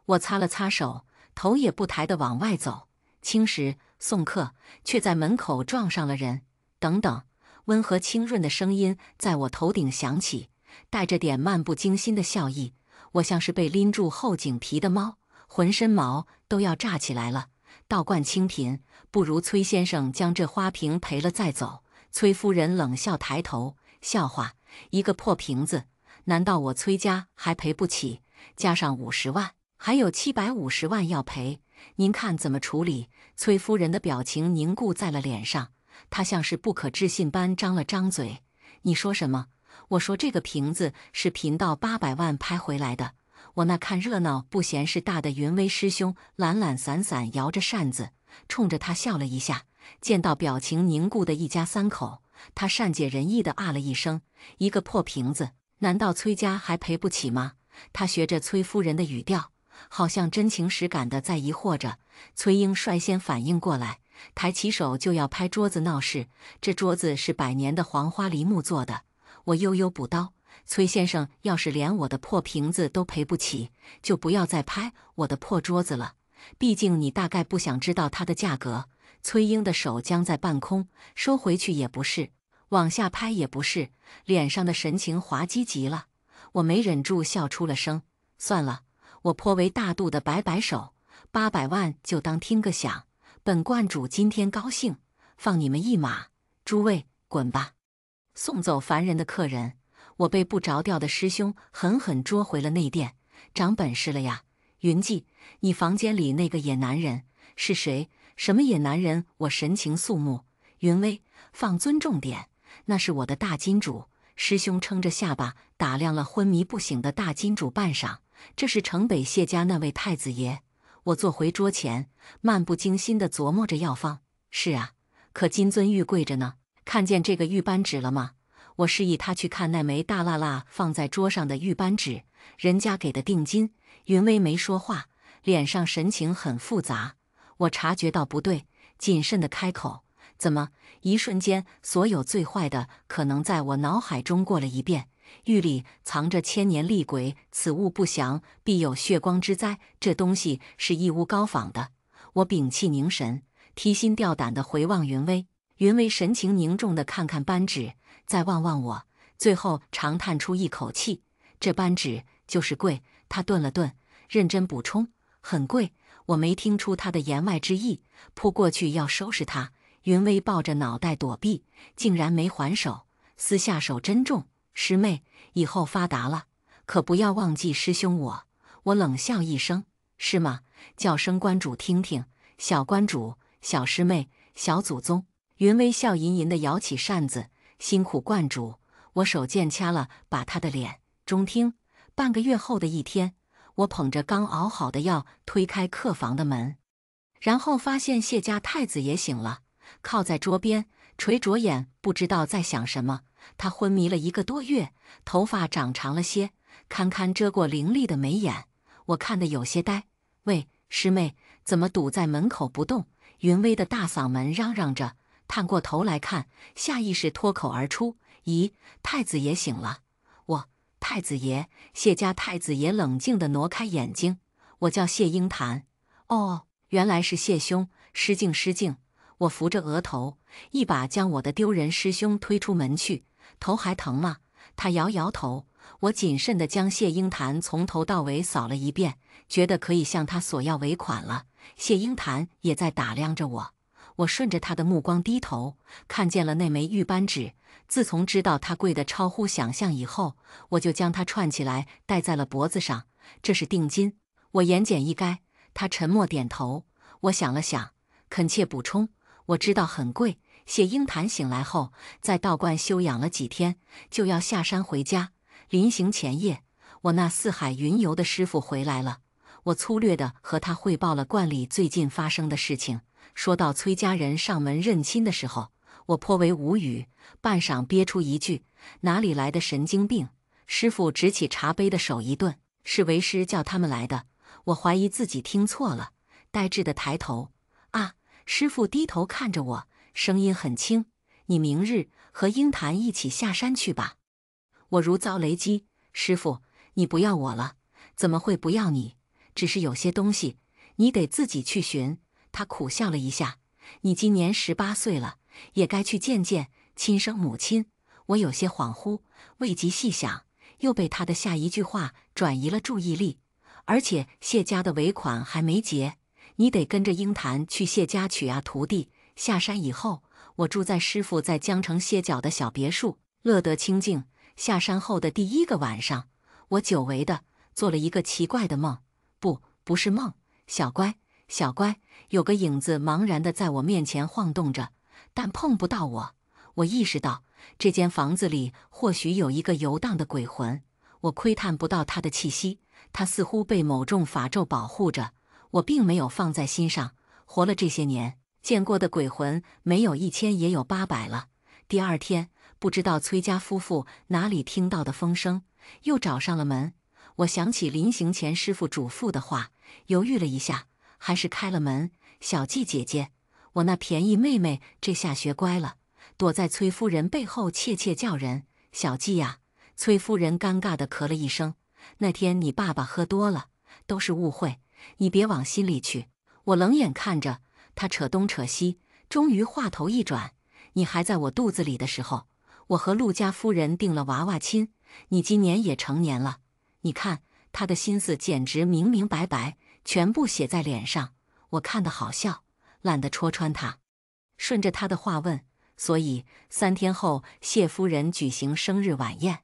我擦了擦手，头也不抬地往外走。青石送客，却在门口撞上了人。等等，温和清润的声音在我头顶响起，带着点漫不经心的笑意。我像是被拎住后颈皮的猫，浑身毛都要炸起来了。倒灌清贫，不如崔先生将这花瓶赔了再走。崔夫人冷笑抬头：笑话，一个破瓶子，难道我崔家还赔不起？加上50万，还有750万要赔，您看怎么处理？崔夫人的表情凝固在了脸上，她像是不可置信般张了张嘴：你说什么？我说这个瓶子是贫道800万拍回来的。我那看热闹不嫌事大的云威师兄懒懒散散摇着扇子，冲着他笑了一下。见到表情凝固的一家三口，他善解人意地啊了一声：一个破瓶子，难道崔家还赔不起吗？他学着崔夫人的语调，好像真情实感地在疑惑着。崔英率先反应过来，抬起手就要拍桌子闹事。这桌子是100年的黄花梨木做的。我悠悠补刀：崔先生要是连我的破瓶子都赔不起，就不要再拍我的破桌子了，毕竟你大概不想知道它的价格。崔英的手僵在半空，收回去也不是，往下拍也不是，脸上的神情滑稽极了。我没忍住笑出了声。算了，我颇为大度的摆摆手，800万就当听个响，本观主今天高兴，放你们一马。诸位滚吧。送走烦人的客人，我被不着调的师兄狠狠捉回了内殿。长本事了呀，云记，你房间里那个野男人是谁？什么野男人？我神情肃穆。云威，放尊重点，那是我的大金主。师兄撑着下巴打量了昏迷不醒的大金主半晌，这是城北谢家那位太子爷。我坐回桌前，漫不经心地琢磨着药方。是啊，可金尊玉跪着呢，看见这个玉扳指了吗？我示意他去看那枚大辣辣放在桌上的玉扳指，人家给的定金。云威没说话，脸上神情很复杂。我察觉到不对，谨慎地开口：怎么？一瞬间，所有最坏的可能在我脑海中过了一遍。玉里藏着千年厉鬼，此物不详，必有血光之灾。这东西是义乌高仿的。我屏气凝神，提心吊胆地回望云威。云威神情凝重地看看扳指，再望望我，最后长叹出一口气：这扳指就是贵。他顿了顿，认真补充：很贵。我没听出他的言外之意，扑过去要收拾他。云威抱着脑袋躲避，竟然没还手，撕下手真重。师妹，以后发达了，可不要忘记师兄我。我冷笑一声：是吗？叫声关主听听。小关主，小师妹，小祖宗。云威笑吟吟地摇起扇子：辛苦观主。我手贱掐了把他的脸。中听。半个月后的一天，我捧着刚熬好的药推开客房的门，然后发现谢家太子也醒了，靠在桌边，垂着眼，不知道在想什么。他昏迷了1个多月，头发长长了些，堪堪遮过凌厉的眉眼。我看得有些呆。喂，师妹，怎么堵在门口不动？云威的大嗓门嚷嚷着。探过头来看，下意识脱口而出：“咦，太子爷醒了！”太子爷，谢家太子爷冷静地挪开眼睛：“我叫谢英潭。”哦，原来是谢兄，失敬失敬。我扶着额头，一把将我的丢人师兄推出门去。头还疼吗？他摇摇头。我谨慎地将谢英潭从头到尾扫了一遍，觉得可以向他索要尾款了。谢英潭也在打量着我。我顺着他的目光低头，看见了那枚玉扳指。自从知道它贵得超乎想象以后，我就将它串起来戴在了脖子上。这是定金。我言简意赅。他沉默点头。我想了想，恳切补充：“我知道很贵。”谢英潭醒来后，在道观休养了几天，就要下山回家。临行前夜，我那四海云游的师傅回来了。我粗略地和他汇报了观里最近发生的事情。说到崔家人上门认亲的时候，我颇为无语，半晌憋出一句：“哪里来的神经病？”师傅执起茶杯的手一顿：“是为师叫他们来的。”我怀疑自己听错了，呆滞地抬头。啊！师傅低头看着我，声音很轻：“你明日和英潭一起下山去吧。”我如遭雷击：“师傅，你不要我了？怎么会不要你？只是有些东西，你得自己去寻。”他苦笑了一下：“你今年18岁了，也该去见见亲生母亲。”我有些恍惚，未及细想，又被他的下一句话转移了注意力。而且谢家的尾款还没结，你得跟着英潭去谢家取啊，徒弟。下山以后，我住在师傅在江城歇脚的小别墅，乐得清静。下山后的第1个晚上，我久违的做了一个奇怪的梦。不是梦，小乖，小乖，有个影子茫然地在我面前晃动着，但碰不到我。我意识到这间房子里或许有一个游荡的鬼魂，我窥探不到他的气息，他似乎被某种法咒保护着。我并没有放在心上，活了这些年，见过的鬼魂没有1000也有800了。第2天，不知道崔家夫妇哪里听到的风声，又找上了门。我想起临行前师傅嘱咐的话，犹豫了一下，还是开了门。小季姐姐，我那便宜妹妹这下学乖了，躲在崔夫人背后怯怯叫人：“小季呀！”崔夫人尴尬地咳了一声：“那天你爸爸喝多了，都是误会，你别往心里去。”我冷眼看着他扯东扯西，终于话头一转：“你还在我肚子里的时候，我和陆家夫人定了娃娃亲，你今年也成年了。你看他的心思简直明明白白，全部写在脸上。”我看得好笑，懒得戳穿他，顺着他的话问：“所以3天后谢夫人举行生日晚宴，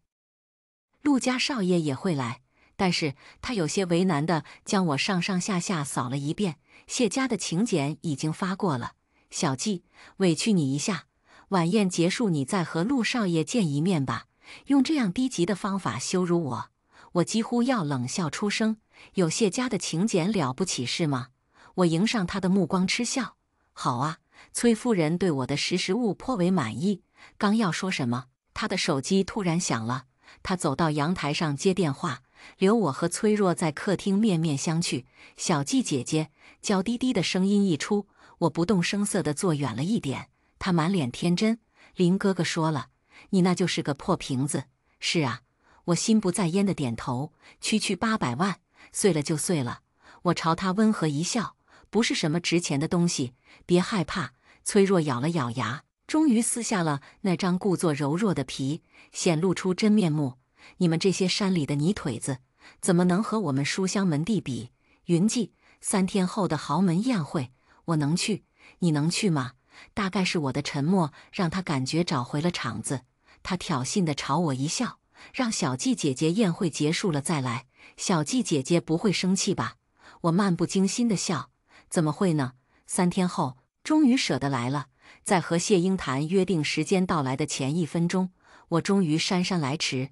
陆家少爷也会来？”但是他有些为难地将我上上下下扫了一遍。谢家的请柬已经发过了，小季，委屈你一下，晚宴结束你再和陆少爷见一面吧。用这样低级的方法羞辱我，我几乎要冷笑出声。有谢家的请柬了不起是吗？我迎上他的目光嗤笑。好啊，崔夫人对我的识物颇为满意。刚要说什么，他的手机突然响了。他走到阳台上接电话，留我和崔若在客厅面面相觑。小季姐姐，娇滴滴的声音一出，我不动声色地坐远了一点。他满脸天真：“林哥哥说了，你那就是个破瓶子。”是啊，我心不在焉地点头。区800万，碎了就碎了。我朝他温和一笑：“不是什么值钱的东西，别害怕。”崔若咬了咬牙，终于撕下了那张故作柔弱的皮，显露出真面目：“你们这些山里的泥腿子，怎么能和我们书香门第比？云记3天后的豪门宴会，我能去，你能去吗？”大概是我的沉默让他感觉找回了场子，他挑衅地朝我一笑：“让小季姐姐宴会结束了再来，小季姐姐不会生气吧？”我漫不经心地笑：“怎么会呢？3天后，终于舍得来了。”在和谢英潭约定时间到来的前1分钟，我终于姗姗来迟。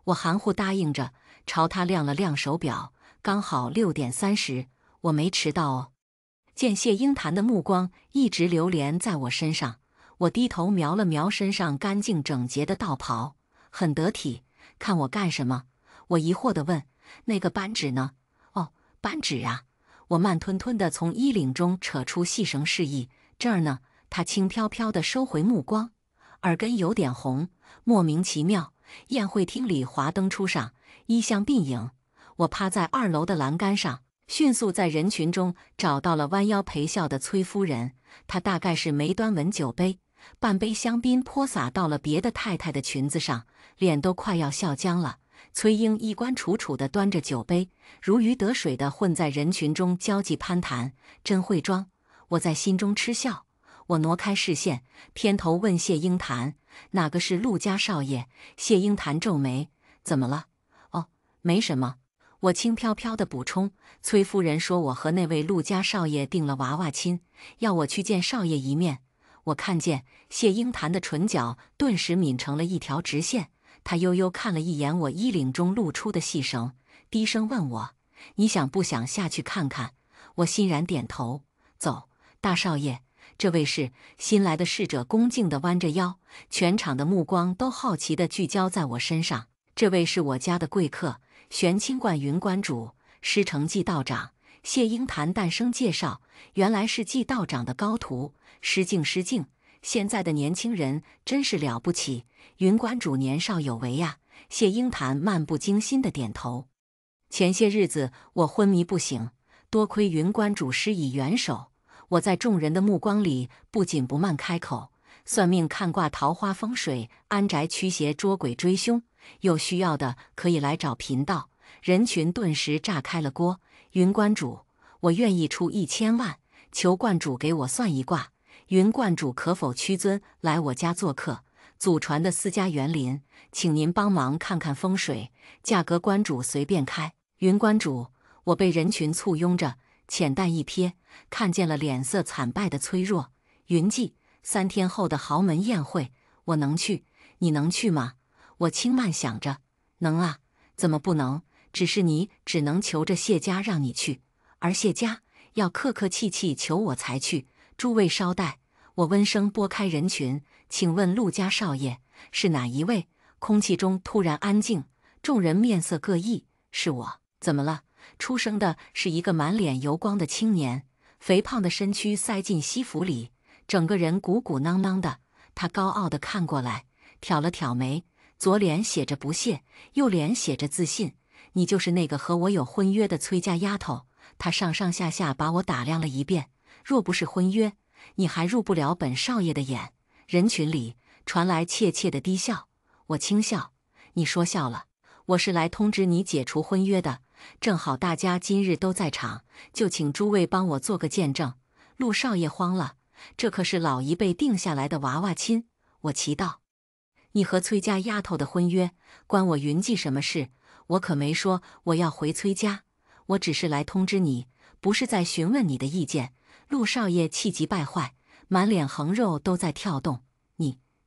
我含糊答应着，朝他亮了亮手表，刚好6点30，我没迟到哦。见谢英潭的目光一直流连在我身上，我低头瞄了瞄身上干净整洁的道袍，很得体。看我干什么？我疑惑地问：“那个扳指呢？”“哦，扳指啊！”我慢吞吞地从衣领中扯出细绳示意：“这儿呢。”他轻飘飘地收回目光，耳根有点红，莫名其妙。宴会厅里华灯初上，衣香鬓影。我趴在2楼的栏杆上，迅速在人群中找到了弯腰陪笑的崔夫人。她大概是没端稳酒杯，半杯香槟泼洒到了别的太太的裙子上，脸都快要笑僵了。崔英衣冠楚楚地端着酒杯，如鱼得水地混在人群中交际攀谈，真会装。我在心中嗤笑。我挪开视线，偏头问谢英潭：“哪个是陆家少爷？”谢英潭皱眉：“怎么了？”“哦，没什么。”我轻飘飘地补充：“崔夫人说我和那位陆家少爷定了娃娃亲，要我去见少爷一面。”我看见谢英潭的唇角顿时抿成了一条直线，他悠悠看了一眼我衣领中露出的细绳，低声问我：“你想不想下去看看？”我欣然点头：“走，大少爷。”这位是新来的侍者，恭敬地弯着腰，全场的目光都好奇地聚焦在我身上。这位是我家的贵客，玄清观云观主，师承季道长。谢英潭诞生介绍，原来是季道长的高徒。失敬失敬，现在的年轻人真是了不起，云观主年少有为呀。谢英潭漫不经心地点头。前些日子我昏迷不醒，多亏云观主施以援手。我在众人的目光里不紧不慢开口：“算命看卦桃花风水，安宅驱邪捉鬼追凶，有需要的可以来找贫道。”人群顿时炸开了锅。云观主，我愿意出1000万，求观主给我算一卦。云观主可否屈尊来我家做客？祖传的私家园林，请您帮忙看看风水，价格观主随便开。云观主，我被人群簇拥着，浅淡一瞥，看见了脸色惨败的崔若。云记3天后的豪门宴会，我能去，你能去吗？我轻慢想着，能啊，怎么不能？只是你只能求着谢家让你去，而谢家要客客气气求我才去。诸位稍待，我温声拨开人群，请问陆家少爷是哪一位？空气中突然安静，众人面色各异。是我。怎么了？出声的是一个满脸油光的青年，肥胖的身躯塞进西服里，整个人鼓鼓囊囊的。他高傲地看过来，挑了挑眉，左脸写着不屑，右脸写着自信。你就是那个和我有婚约的崔家丫头。他上上下下把我打量了一遍。若不是婚约，你还入不了本少爷的眼。人群里传来怯怯的低笑，我轻笑：“你说笑了，我是来通知你解除婚约的。正好大家今日都在场，就请诸位帮我做个见证。”陆少爷慌了，这可是老一辈定下来的娃娃亲。我奇道：“你和崔家丫头的婚约，关我云记什么事？我可没说我要回崔家，我只是来通知你，不是在询问你的意见。”陆少爷气急败坏，满脸横肉都在跳动。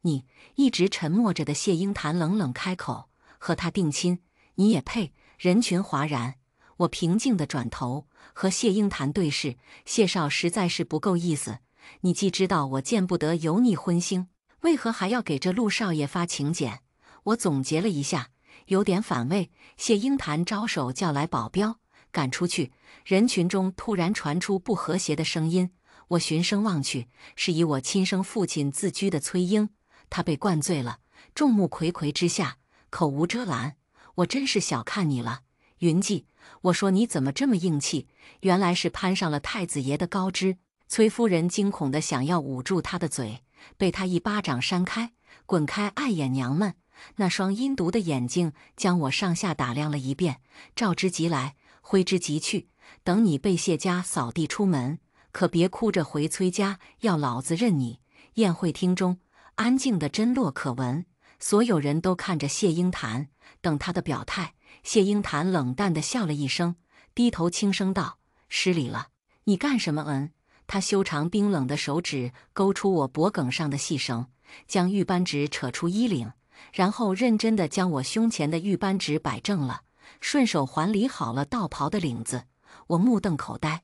你一直沉默着的谢英潭冷冷开口：“和他定亲，你也配？”人群哗然。我平静地转头和谢英潭对视，谢少实在是不够意思。你既知道我见不得有你婚星，为何还要给这陆少爷发请柬？我总结了一下，有点反胃。谢英潭招手叫来保镖，赶出去。人群中突然传出不和谐的声音，我循声望去，是以我亲生父亲自居的崔英。他被灌醉了，众目睽睽之下，口无遮拦。我真是小看你了，云记。我说你怎么这么硬气？原来是攀上了太子爷的高枝。崔夫人惊恐地想要捂住他的嘴，被他一巴掌扇开。滚开，碍眼娘们！那双阴毒的眼睛将我上下打量了一遍，召之即来，挥之即去。等你被谢家扫地出门，可别哭着回崔家，要老子认你。宴会厅中安静的针落可闻，所有人都看着谢英潭，等他的表态。谢英潭冷淡地笑了一声，低头轻声道：“失礼了。”“你干什么？”他修长冰冷的手指勾出我脖颈上的细绳，将玉扳指扯出衣领，然后认真地将我胸前的玉扳指摆正了，顺手还理好了道袍的领子。我目瞪口呆，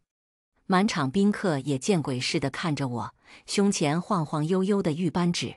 满场宾客也见鬼似的看着我胸前晃晃悠悠的玉扳指。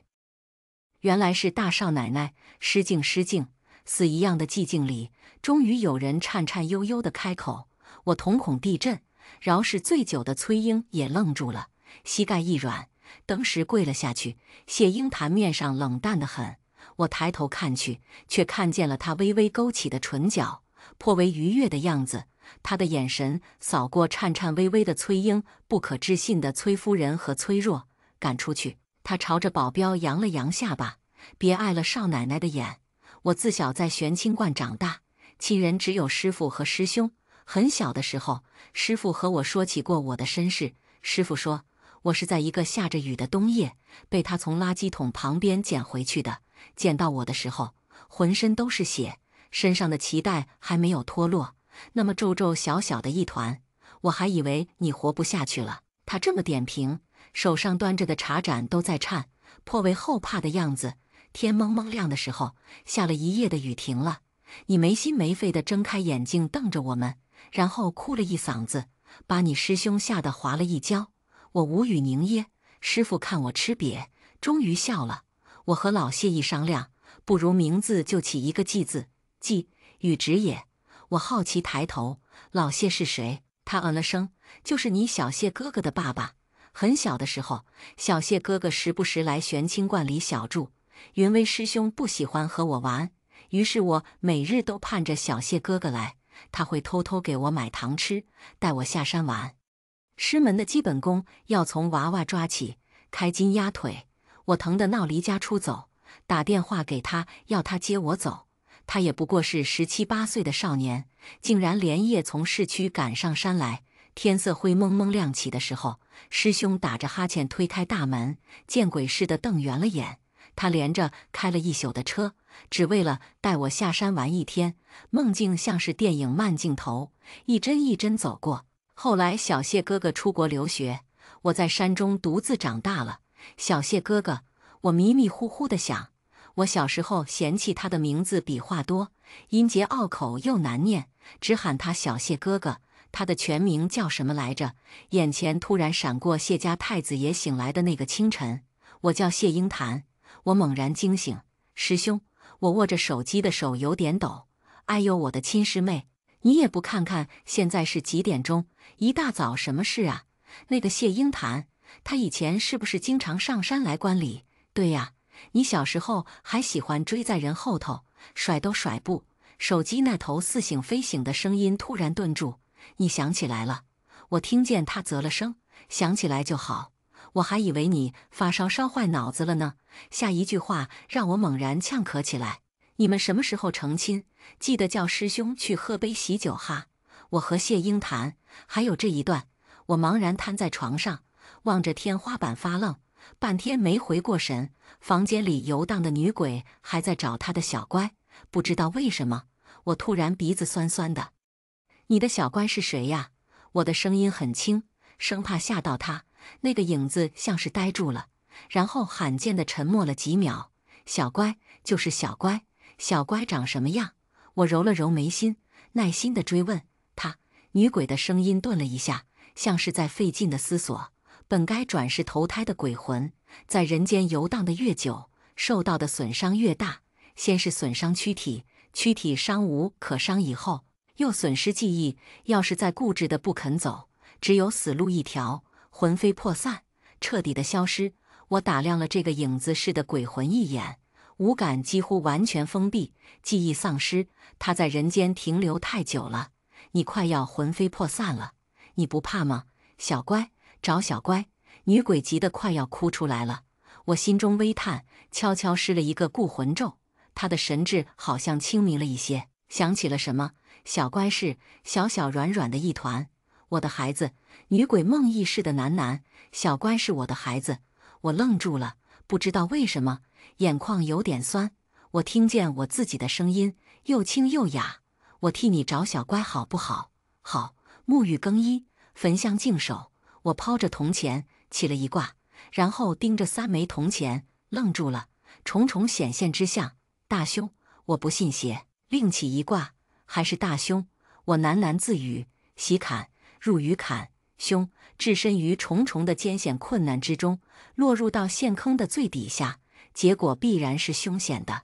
原来是大少奶奶。失敬失敬。死一样的寂静里，终于有人颤颤悠悠地开口。我瞳孔地震，饶是醉酒的崔英也愣住了，膝盖一软，登时跪了下去。谢英潭面上冷淡得很，我抬头看去，却看见了他微微勾起的唇角，颇为愉悦的样子。他的眼神扫过颤颤巍巍的崔英，不可置信的崔夫人和崔若，赶出去。他朝着保镖扬了扬下巴，别碍了少奶奶的眼。我自小在玄清观长大，亲人只有师父和师兄。很小的时候，师父和我说起过我的身世。师父说，我是在一个下着雨的冬夜，被他从垃圾桶旁边捡回去的。捡到我的时候，浑身都是血，身上的脐带还没有脱落，那么皱皱小小的一团，我还以为你活不下去了。他这么点评，手上端着的茶盏都在颤，颇为后怕的样子。天蒙蒙亮的时候，下了一夜的雨停了，你没心没肺地睁开眼睛瞪着我们，然后哭了一嗓子，把你师兄吓得滑了一跤。我无语凝噎，师傅看我吃瘪，终于笑了。我和老谢一商量，不如名字就起一个季字，季禹直也。我好奇抬头，老谢是谁？他嗯了声，就是你小谢哥哥的爸爸。很小的时候，小谢哥哥时不时来玄清观里小住。云威师兄不喜欢和我玩，于是我每日都盼着小谢哥哥来，他会偷偷给我买糖吃，带我下山玩。师门的基本功要从娃娃抓起，开筋压腿。我疼得闹离家出走，打电话给他要他接我走。他也不过是17、18岁的少年，竟然连夜从市区赶上山来。天色灰蒙蒙亮起的时候，师兄打着哈欠推开大门，见鬼似的瞪圆了眼。他连着开了一宿的车，只为了带我下山玩一天。梦境像是电影慢镜头，一帧一帧走过。后来小谢哥哥出国留学，我在山中独自长大了。小谢哥哥，我迷迷糊糊地想，我小时候嫌弃他的名字笔画多，音节拗口又难念，只喊他小谢哥哥。他的全名叫什么来着？眼前突然闪过谢家太子爷醒来的那个清晨。我叫谢英潭。我猛然惊醒，师兄，我握着手机的手有点抖。哎呦，我的亲师妹，你也不看看现在是几点钟？一大早什么事啊？那个谢英潭，他以前是不是经常上山来观礼？对呀，你小时候还喜欢追在人后头，甩都甩不。手机那头似醒非醒的声音突然顿住，你想起来了？我听见他啧了声，想起来就好。我还以为你发烧烧坏脑子了呢。下一句话让我猛然呛咳起来。你们什么时候成亲？记得叫师兄去喝杯喜酒哈。我和谢英谈，还有这一段。我茫然瘫在床上，望着天花板发愣，半天没回过神。房间里游荡的女鬼还在找她的小乖，不知道为什么，我突然鼻子酸酸的。你的小乖是谁呀？我的声音很轻，生怕吓到他。那个影子像是呆住了，然后罕见地沉默了几秒。小乖就是小乖，小乖长什么样？我揉了揉眉心，耐心地追问他。女鬼的声音顿了一下，像是在费劲地思索。本该转世投胎的鬼魂，在人间游荡的越久，受到的损伤越大。先是损伤躯体，躯体伤无可伤以后，又损失记忆。要是再固执的不肯走，只有死路一条。魂飞魄散，彻底的消失。我打量了这个影子似的鬼魂一眼，五感几乎完全封闭，记忆丧失。他在人间停留太久了，你快要魂飞魄散了，你不怕吗？小乖，找小乖。女鬼急得快要哭出来了。我心中微叹，悄悄施了一个固魂咒，她的神智好像清明了一些，想起了什么。小乖是小小软软的一团，我的孩子。女鬼梦呓似的喃喃，小乖是我的孩子。我愣住了，不知道为什么，眼眶有点酸。我听见我自己的声音，又轻又哑。我替你找小乖好不好？好。沐浴更衣，焚香净手。我抛着铜钱，起了一卦，然后盯着3枚铜钱，愣住了。重重显现之象，大凶。我不信邪，另起一卦，还是大凶。我喃喃自语，喜坎，入于坎。凶，置身于重重的艰险困难之中，落入到陷坑的最底下，结果必然是凶险的。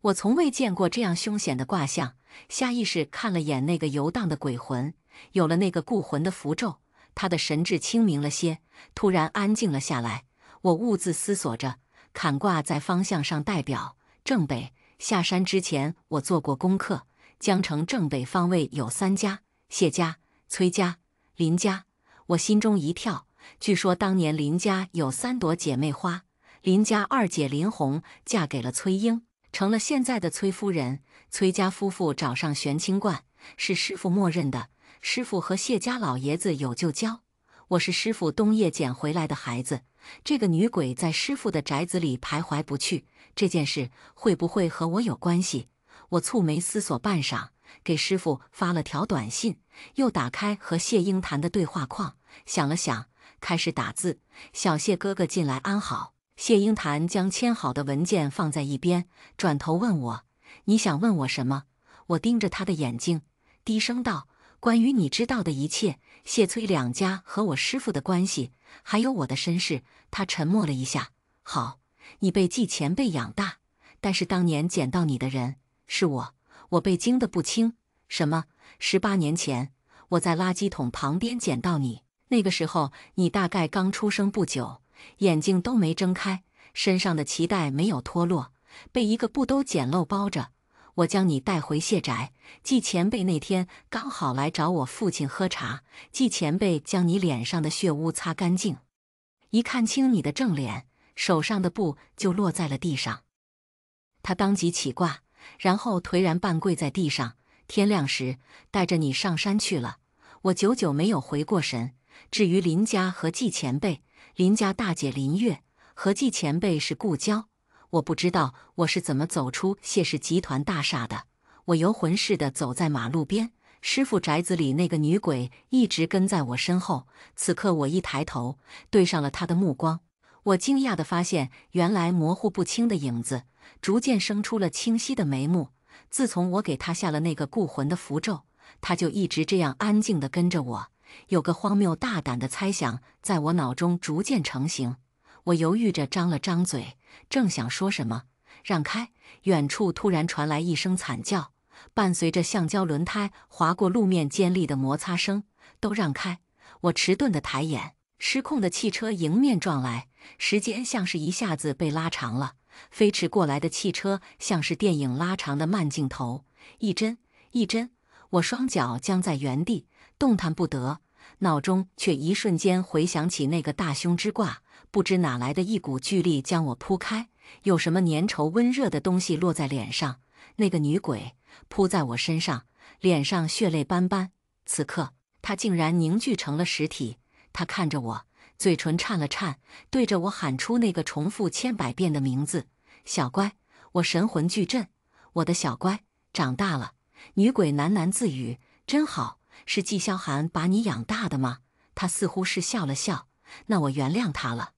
我从未见过这样凶险的卦象，下意识看了眼那个游荡的鬼魂，有了那个固魂的符咒，他的神智清明了些，突然安静了下来。我兀自思索着，坎卦在方向上代表正北。下山之前，我做过功课，江城正北方位有3家：谢家、崔家、林家。我心中一跳，据说当年林家有3朵姐妹花，林家二姐林红嫁给了崔英，成了现在的崔夫人。崔家夫妇找上玄清观，是师傅默认的。师傅和谢家老爷子有旧交，我是师傅冬夜捡回来的孩子。这个女鬼在师傅的宅子里徘徊不去，这件事会不会和我有关系？我蹙眉思索半晌，给师傅发了条短信，又打开和谢英谈的对话框，想了想，开始打字：“小谢哥哥近来安好。”谢英谈将签好的文件放在一边，转头问我：“你想问我什么？”我盯着他的眼睛，低声道：“关于你知道的一切，谢崔两家和我师父的关系，还有我的身世。”他沉默了一下：“好，你被季前辈养大，但是当年捡到你的人是我。”我被惊得不轻。什么？18年前，我在垃圾桶旁边捡到你，那个时候你大概刚出生不久，眼睛都没睁开，身上的脐带没有脱落，被一个布兜简陋包着。我将你带回谢宅，季前辈那天刚好来找我父亲喝茶，季前辈将你脸上的血污擦干净，一看清你的正脸，手上的布就落在了地上。他当即起卦，然后颓然半跪在地上。天亮时，带着你上山去了。我久久没有回过神。至于林家和季前辈，林家大姐林月和季前辈是故交。我不知道我是怎么走出谢氏集团大厦的。我游魂似的走在马路边，师傅宅子里那个女鬼一直跟在我身后。此刻我一抬头，对上了她的目光，我惊讶地发现，原来模糊不清的影子逐渐生出了清晰的眉目。自从我给他下了那个固魂的符咒，他就一直这样安静地跟着我。有个荒谬大胆的猜想在我脑中逐渐成型。我犹豫着张了张嘴，正想说什么，让开，远处突然传来一声惨叫，伴随着橡胶轮胎划过路面尖利的摩擦声。都让开！我迟钝地抬眼，失控的汽车迎面撞来，时间像是一下子被拉长了。飞驰过来的汽车像是电影拉长的慢镜头，一帧一帧，我双脚僵在原地，动弹不得。脑中却一瞬间回想起那个大凶之卦，不知哪来的一股巨力将我扑开，有什么粘稠温热的东西落在脸上。那个女鬼扑在我身上，脸上血泪斑斑。此刻，她竟然凝聚成了实体。她看着我，嘴唇颤了颤，对着我喊出那个重复千百遍的名字：小乖。我神魂俱震，我的小乖长大了。女鬼喃喃自语：真好，是季萧寒把你养大的吗？她似乎是笑了笑，那我原谅她了。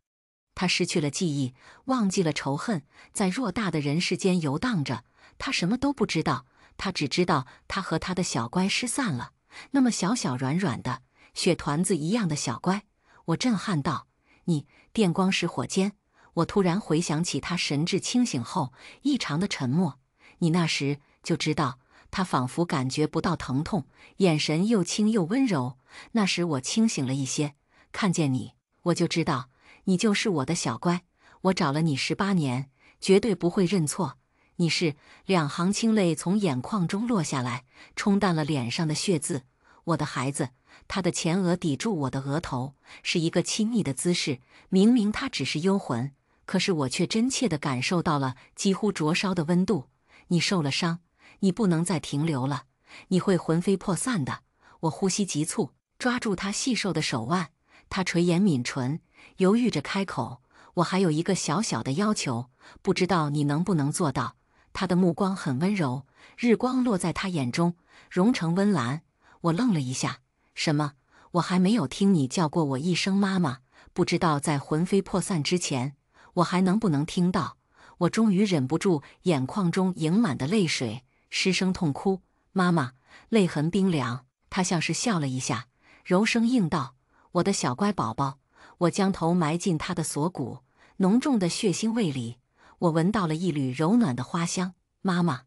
她失去了记忆，忘记了仇恨，在偌大的人世间游荡着。她什么都不知道，她只知道她和她的小乖失散了。那么小小软软的雪团子一样的小乖。我震撼道：你电光石火间，我突然回想起他神志清醒后异常的沉默。你那时就知道，他仿佛感觉不到疼痛，眼神又轻又温柔。那时我清醒了一些，看见你，我就知道你就是我的小乖。我找了你18年，绝对不会认错。你是……2行清泪从眼眶中落下来，冲淡了脸上的血渍。我的孩子。他的前额抵住我的额头，是一个亲昵的姿势。明明他只是幽魂，可是我却真切地感受到了几乎灼烧的温度。你受了伤，你不能再停留了，你会魂飞魄散的。我呼吸急促，抓住他细瘦的手腕。他垂眼抿唇，犹豫着开口：我还有一个小小的要求，不知道你能不能做到。他的目光很温柔，日光落在他眼中，融成温蓝。我愣了一下。什么？我还没有听你叫过我一声妈妈，不知道在魂飞魄散之前，我还能不能听到？我终于忍不住眼眶中盈满的泪水，失声痛哭：妈妈！泪痕冰凉。她像是笑了一下，柔声应道：我的小乖宝宝。我将头埋进她的锁骨，浓重的血腥味里，我闻到了一缕柔暖的花香。妈妈！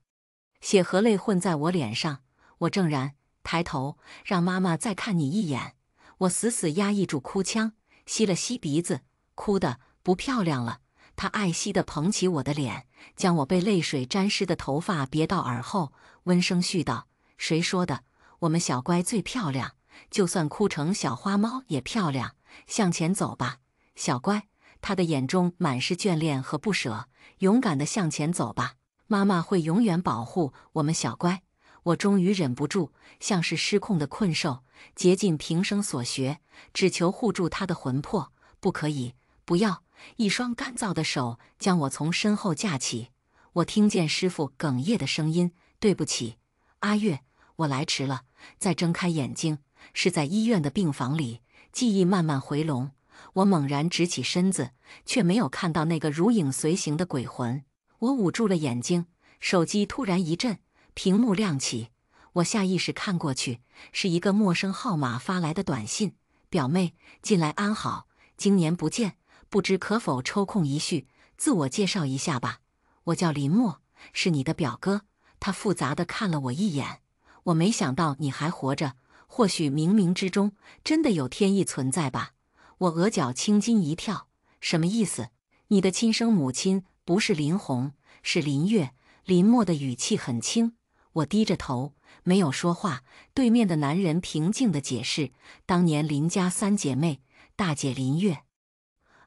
血和泪混在我脸上，我怔然抬头，让妈妈再看你一眼。我死死压抑住哭腔，吸了吸鼻子，哭得不漂亮了。他爱惜地捧起我的脸，将我被泪水沾湿的头发别到耳后，温声絮道：“谁说的？我们小乖最漂亮，就算哭成小花猫也漂亮。向前走吧，小乖。”他的眼中满是眷恋和不舍，勇敢地向前走吧，妈妈会永远保护我们小乖。我终于忍不住，像是失控的困兽，竭尽平生所学，只求护住他的魂魄。不可以，不要！一双干燥的手将我从身后架起。我听见师傅哽咽的声音：“对不起，阿月，我来迟了。”再睁开眼睛，是在医院的病房里，记忆慢慢回笼。我猛然直起身子，却没有看到那个如影随形的鬼魂。我捂住了眼睛，手机突然一震，屏幕亮起。我下意识看过去，是一个陌生号码发来的短信：“表妹，近来安好？经年不见，不知可否抽空一叙，自我介绍一下吧。我叫林默，是你的表哥。”他复杂地看了我一眼。我没想到你还活着，或许冥冥之中真的有天意存在吧。我额角青筋一跳，什么意思？你的亲生母亲不是林红，是林月。林默的语气很轻。我低着头，没有说话。对面的男人平静地解释：当年林家三姐妹，大姐林月，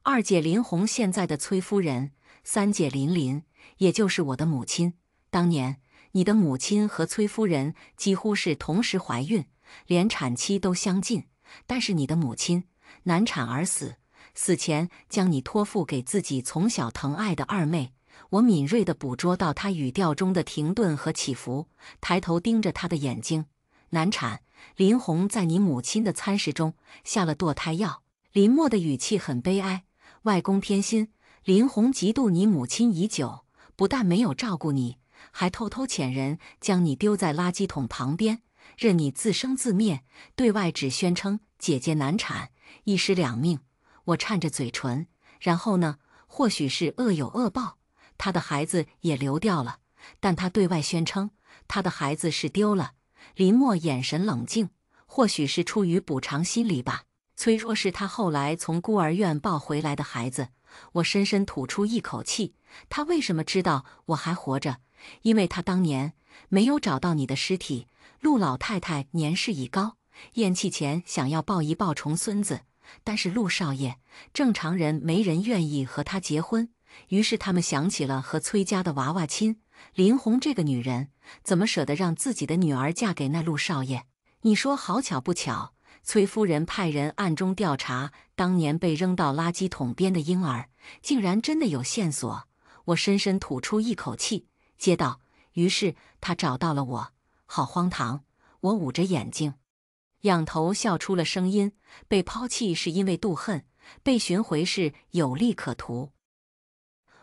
二姐林红，现在的崔夫人，三姐林林，也就是我的母亲。当年你的母亲和崔夫人几乎是同时怀孕，连产期都相近，但是你的母亲难产而死，死前将你托付给自己从小疼爱的二妹。我敏锐地捕捉到她语调中的停顿和起伏，抬头盯着她的眼睛。难产，林红在你母亲的餐食中下了堕胎药。林默的语气很悲哀。外公偏心，林红嫉妒你母亲已久，不但没有照顾你，还偷偷遣人将你丢在垃圾桶旁边，任你自生自灭，对外只宣称姐姐难产，一尸两命。我颤着嘴唇，然后呢？或许是恶有恶报，他的孩子也流掉了，但他对外宣称他的孩子是丢了。林默眼神冷静，或许是出于补偿心理吧。崔若是他后来从孤儿院抱回来的孩子。我深深吐出一口气。他为什么知道我还活着？因为他当年没有找到你的尸体。陆老太太年事已高，咽气前想要抱一抱重孙子，但是陆少爷，正常人没人愿意和他结婚。于是他们想起了和崔家的娃娃亲林红这个女人，怎么舍得让自己的女儿嫁给那陆少爷？你说好巧不巧，崔夫人派人暗中调查当年被扔到垃圾桶边的婴儿，竟然真的有线索。我深深吐出一口气，接道：于是他找到了我。好荒唐！我捂着眼睛，仰头笑出了声音。被抛弃是因为妒恨，被寻回是有利可图。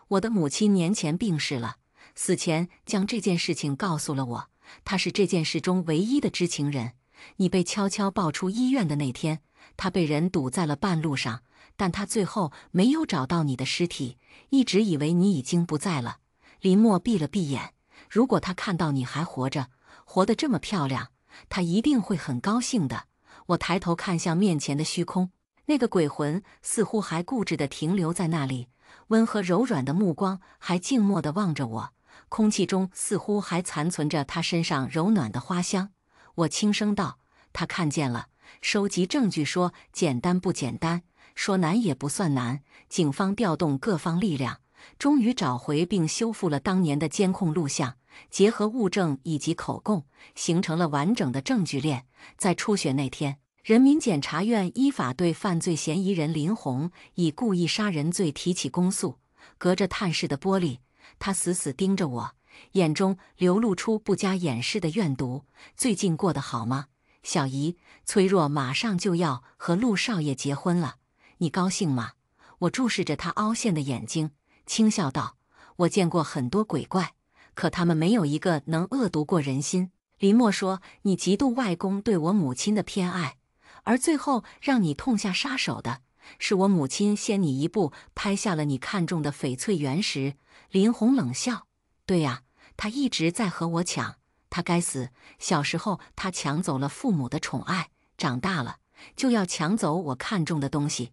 我的母亲年前病逝了，死前将这件事情告诉了我，她是这件事中唯一的知情人。你被悄悄抱出医院的那天，她被人堵在了半路上，但她最后没有找到你的尸体，一直以为你已经不在了。林默闭了闭眼，如果他看到你还活着，活得这么漂亮，他一定会很高兴的。我抬头看向面前的虚空，那个鬼魂似乎还固执地停留在那里，温和柔软的目光还静默地望着我，空气中似乎还残存着他身上柔暖的花香。我轻声道：他看见了。收集证据说简单不简单，说难也不算难。警方调动各方力量，终于找回并修复了当年的监控录像，结合物证以及口供，形成了完整的证据链。在初选那天，人民检察院依法对犯罪嫌疑人林红以故意杀人罪提起公诉。隔着探视的玻璃，他死死盯着我，眼中流露出不加掩饰的怨毒。最近过得好吗，小姨？崔若马上就要和陆少爷结婚了，你高兴吗？我注视着他凹陷的眼睛，轻笑道：我见过很多鬼怪，可他们没有一个能恶毒过人心。林默说你嫉妒外公对我母亲的偏爱，而最后让你痛下杀手的是我母亲先你一步拍下了你看中的翡翠原石。林红冷笑：对呀，他一直在和我抢，他该死。小时候他抢走了父母的宠爱，长大了就要抢走我看中的东西。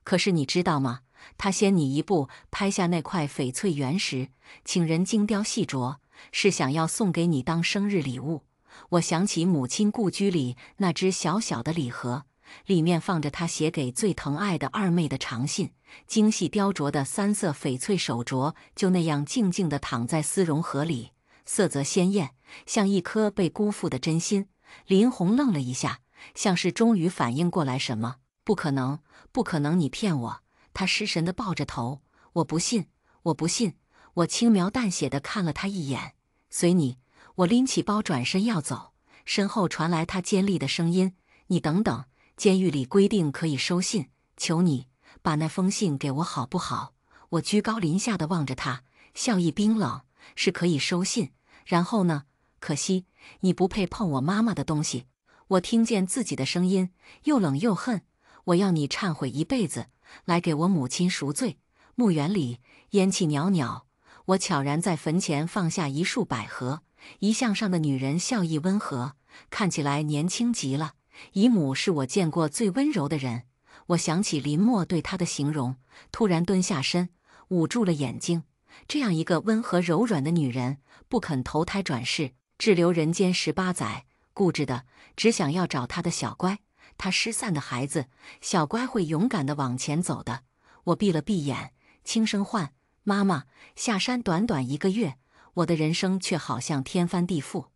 可是你知道吗？他先你一步拍下那块翡翠原石，请人精雕细琢，是想要送给你当生日礼物。我想起母亲故居里那只小小的礼盒，里面放着他写给最疼爱的二妹的长信，精细雕琢的3色翡翠手镯就那样静静地躺在丝绒盒里，色泽鲜艳，像一颗被辜负的真心。林红愣了一下，像是终于反应过来什么。不可能，不可能，你骗我！他失神地抱着头，我不信，我不信！我轻描淡写地看了他一眼，随你。我拎起包转身要走，身后传来他尖利的声音：“你等等，监狱里规定可以收信，求你把那封信给我好不好？”我居高临下地望着他，笑意冰冷：“是可以收信，然后呢？可惜你不配碰我妈妈的东西。”我听见自己的声音，又冷又恨：“我要你忏悔一辈子，来给我母亲赎罪。”墓园里烟气袅袅，我悄然在坟前放下一束百合。遗像上的女人笑意温和，看起来年轻极了。姨母是我见过最温柔的人。我想起林默对她的形容，突然蹲下身，捂住了眼睛。这样一个温和柔软的女人，不肯投胎转世，滞留人间18载，固执的只想要找她的小乖，她失散的孩子。小乖会勇敢地往前走的。我闭了闭眼，轻声唤：“妈妈。”下山短短1个月，我的人生却好像天翻地覆。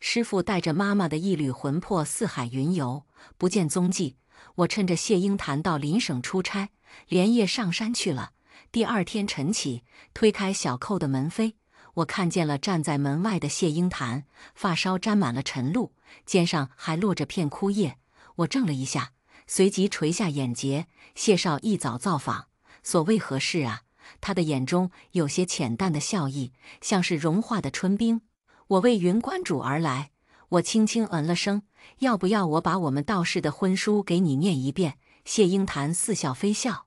师父带着妈妈的一缕魂魄四海云游，不见踪迹。我趁着谢英潭到邻省出差，连夜上山去了。第2天晨起，推开小扣的门扉，我看见了站在门外的谢英潭，发梢沾满了晨露，肩上还落着片枯叶。我怔了一下，随即垂下眼睫。谢少一早造访，所谓何事啊？他的眼中有些浅淡的笑意，像是融化的春冰。我为云观主而来。我轻轻嗯了声，要不要我把我们道士的婚书给你念一遍？谢英潭似笑非笑，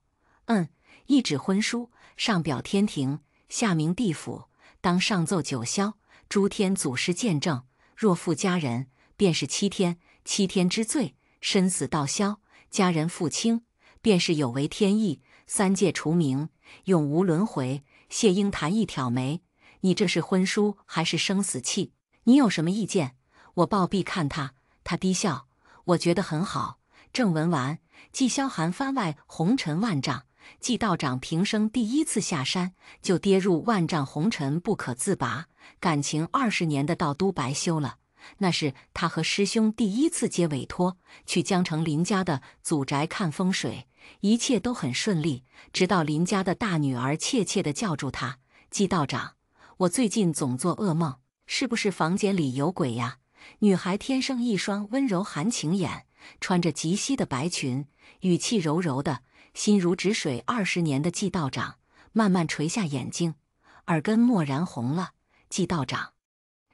一纸婚书，上表天庭，下明地府，当上奏9宵，诸天祖师见证。若负家人，便是7天，7天之罪，身死道消；家人负轻，便是有违天意，3界除名，永无轮回。谢英潭一挑眉：“你这是婚书还是生死契？你有什么意见？”我抱臂看他，他低笑：“我觉得很好。”正文完，纪萧寒番外红尘万丈。纪道长平生第1次下山，就跌入万丈红尘不可自拔，感情20年的道都白修了。那是他和师兄第1次接委托，去江城林家的祖宅看风水，一切都很顺利，直到林家的大女儿怯怯地叫住他：“纪道长，我最近总做噩梦，是不是房间里有鬼呀？”女孩天生一双温柔含情眼，穿着极稀的白裙，语气柔柔的，心如止水。20年的纪道长慢慢垂下眼睛，耳根蓦然红了。纪道长，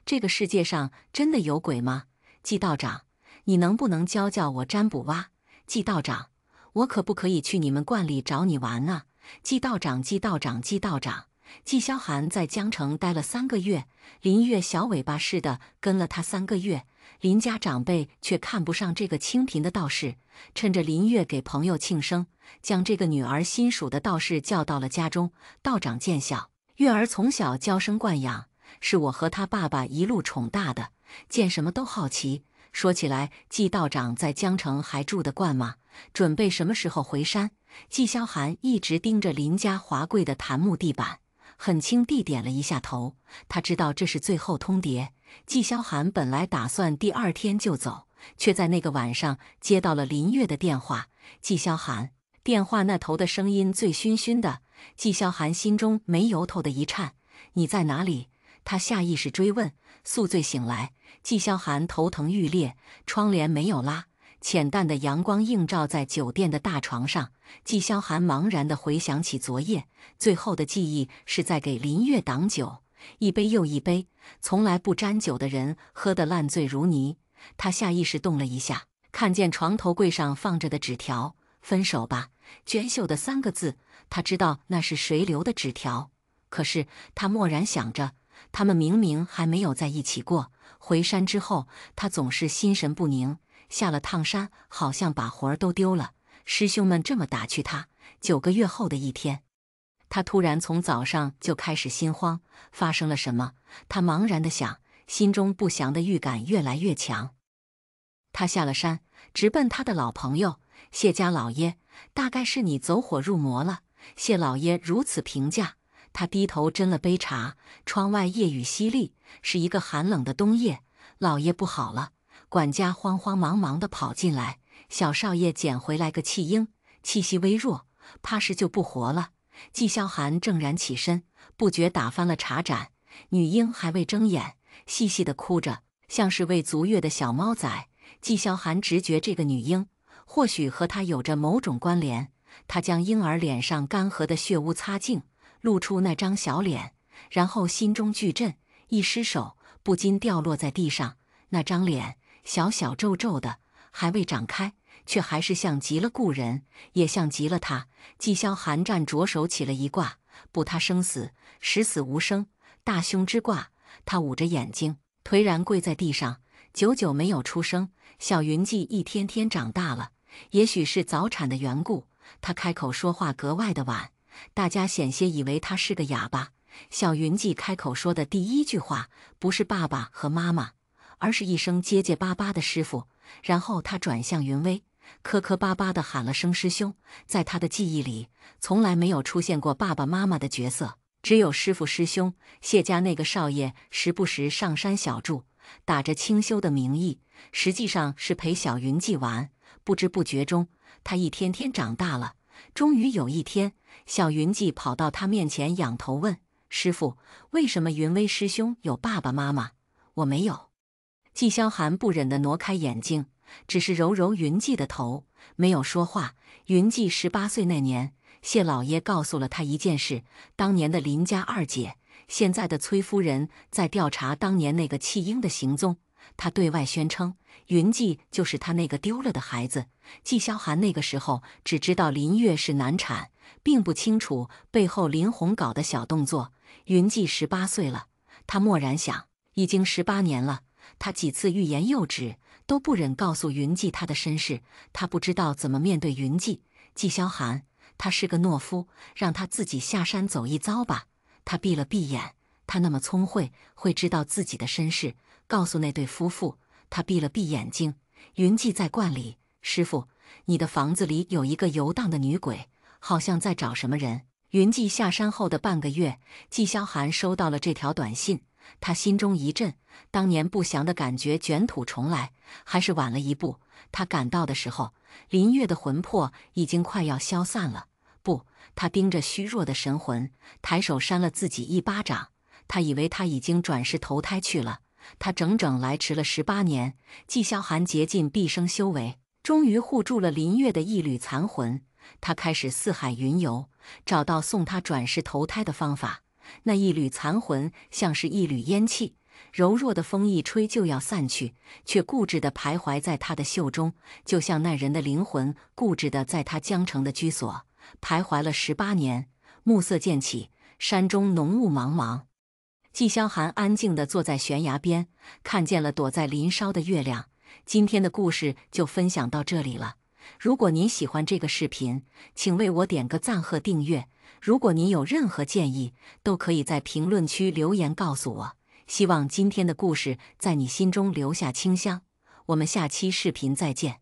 这个世界上真的有鬼吗？纪道长，你能不能教教我占卜哇？纪道长，我可不可以去你们观里找你玩啊？纪道长，纪道长，纪道长。纪萧寒在江城待了3个月，林月小尾巴似的跟了他3个月。林家长辈却看不上这个清贫的道士，趁着林月给朋友庆生，将这个女儿新属的道士叫到了家中。道长见笑，月儿从小娇生惯养，是我和他爸爸一路宠大的，见什么都好奇。说起来，纪道长在江城还住得惯吗？准备什么时候回山？纪萧寒一直盯着林家华贵的檀木地板，很轻地点了一下头。他知道这是最后通牒。纪萧寒本来打算第2天就走，却在那个晚上接到了林月的电话。纪萧寒，电话那头的声音醉醺醺的，纪萧寒心中没由头的一颤：“你在哪里？”他下意识追问。宿醉醒来，纪萧寒头疼欲裂，窗帘没有拉，浅淡的阳光映照在酒店的大床上。纪萧寒茫然地回想起昨夜，最后的记忆是在给林月挡酒，一杯又一杯，从来不沾酒的人喝得烂醉如泥。他下意识动了一下，看见床头柜上放着的纸条：“分手吧。”娟秀的3个字，他知道那是谁留的纸条。可是他蓦然想着，他们明明还没有在一起过。回山之后，他总是心神不宁，下了趟山好像把魂儿都丢了。师兄们这么打趣他， 9个月后的一天，他突然从早上就开始心慌，发生了什么？他茫然地想，心中不祥的预感越来越强。他下了山，直奔他的老朋友谢家老爷。大概是你走火入魔了，谢老爷如此评价。他低头斟了杯茶，窗外夜雨淅沥，是一个寒冷的冬夜。老爷不好了！管家慌慌忙忙地跑进来，小少爷捡回来个弃婴，气息微弱，怕是就不活了。纪萧寒正然起身，不觉打翻了茶盏。女婴还未睁眼，细细地哭着，像是未足月的小猫崽。纪萧寒直觉这个女婴或许和他有着某种关联。他将婴儿脸上干涸的血污擦净，露出那张小脸，然后心中巨震，一失手不禁掉落在地上。那张脸小小皱皱的，还未长开，却还是像极了故人，也像极了他。纪萧寒战着手起了一卦，卜他生死，十死无生，大凶之卦。他捂着眼睛，颓然跪在地上，久久没有出声。小云髻一天天长大了，也许是早产的缘故，他开口说话格外的晚，大家险些以为他是个哑巴。小云髻开口说的第一句话，不是爸爸和妈妈，而是一声结结巴巴的师傅。然后他转向云威，磕磕巴巴地喊了声师兄。在他的记忆里，从来没有出现过爸爸妈妈的角色，只有师傅师兄。谢家那个少爷时不时上山小住，打着清修的名义，实际上是陪小云髻玩。不知不觉中，他一天天长大了。终于有一天，小云髻跑到他面前，仰头问：“师傅，为什么云威师兄有爸爸妈妈，我没有？”纪萧寒不忍地挪开眼睛，只是揉揉云髻的头，没有说话。云髻18岁那年，谢老爷告诉了他一件事：当年的林家二姐，现在的崔夫人，在调查当年那个弃婴的行踪。他对外宣称，云髻就是他那个丢了的孩子。纪萧寒那个时候只知道林月是难产，并不清楚背后林红搞的小动作。云髻18岁了，他蓦然想，已经18年了。他几次欲言又止，都不忍告诉云髻他的身世。他不知道怎么面对云髻。纪萧寒，他是个懦夫，让他自己下山走一遭吧。他闭了闭眼，他那么聪慧，会知道自己的身世，告诉那对夫妇。他闭了闭眼睛，云髻在观里：“师傅，你的房子里有一个游荡的女鬼，好像在找什么人。”云髻下山后的半个月，纪萧寒收到了这条短信，他心中一震，当年不祥的感觉卷土重来，还是晚了一步。他赶到的时候，林月的魂魄已经快要消散了。不，他盯着虚弱的神魂，抬手扇了自己一巴掌。他以为他已经转世投胎去了，他整整来迟了18年。纪萧寒竭尽毕生修为，终于护住了林月的一缕残魂。他开始四海云游，找到送他转世投胎的方法。那一缕残魂像是一缕烟气，柔弱的风一吹就要散去，却固执地徘徊在他的袖中，就像那人的灵魂固执地在他江城的居所徘徊了18年。暮色渐起，山中浓雾茫茫。纪萧寒安静地坐在悬崖边，看见了躲在林梢的月亮。今天的故事就分享到这里了。如果您喜欢这个视频，请为我点个赞和订阅。如果您有任何建议，都可以在评论区留言告诉我。希望今天的故事在你心中留下清香。我们下期视频再见。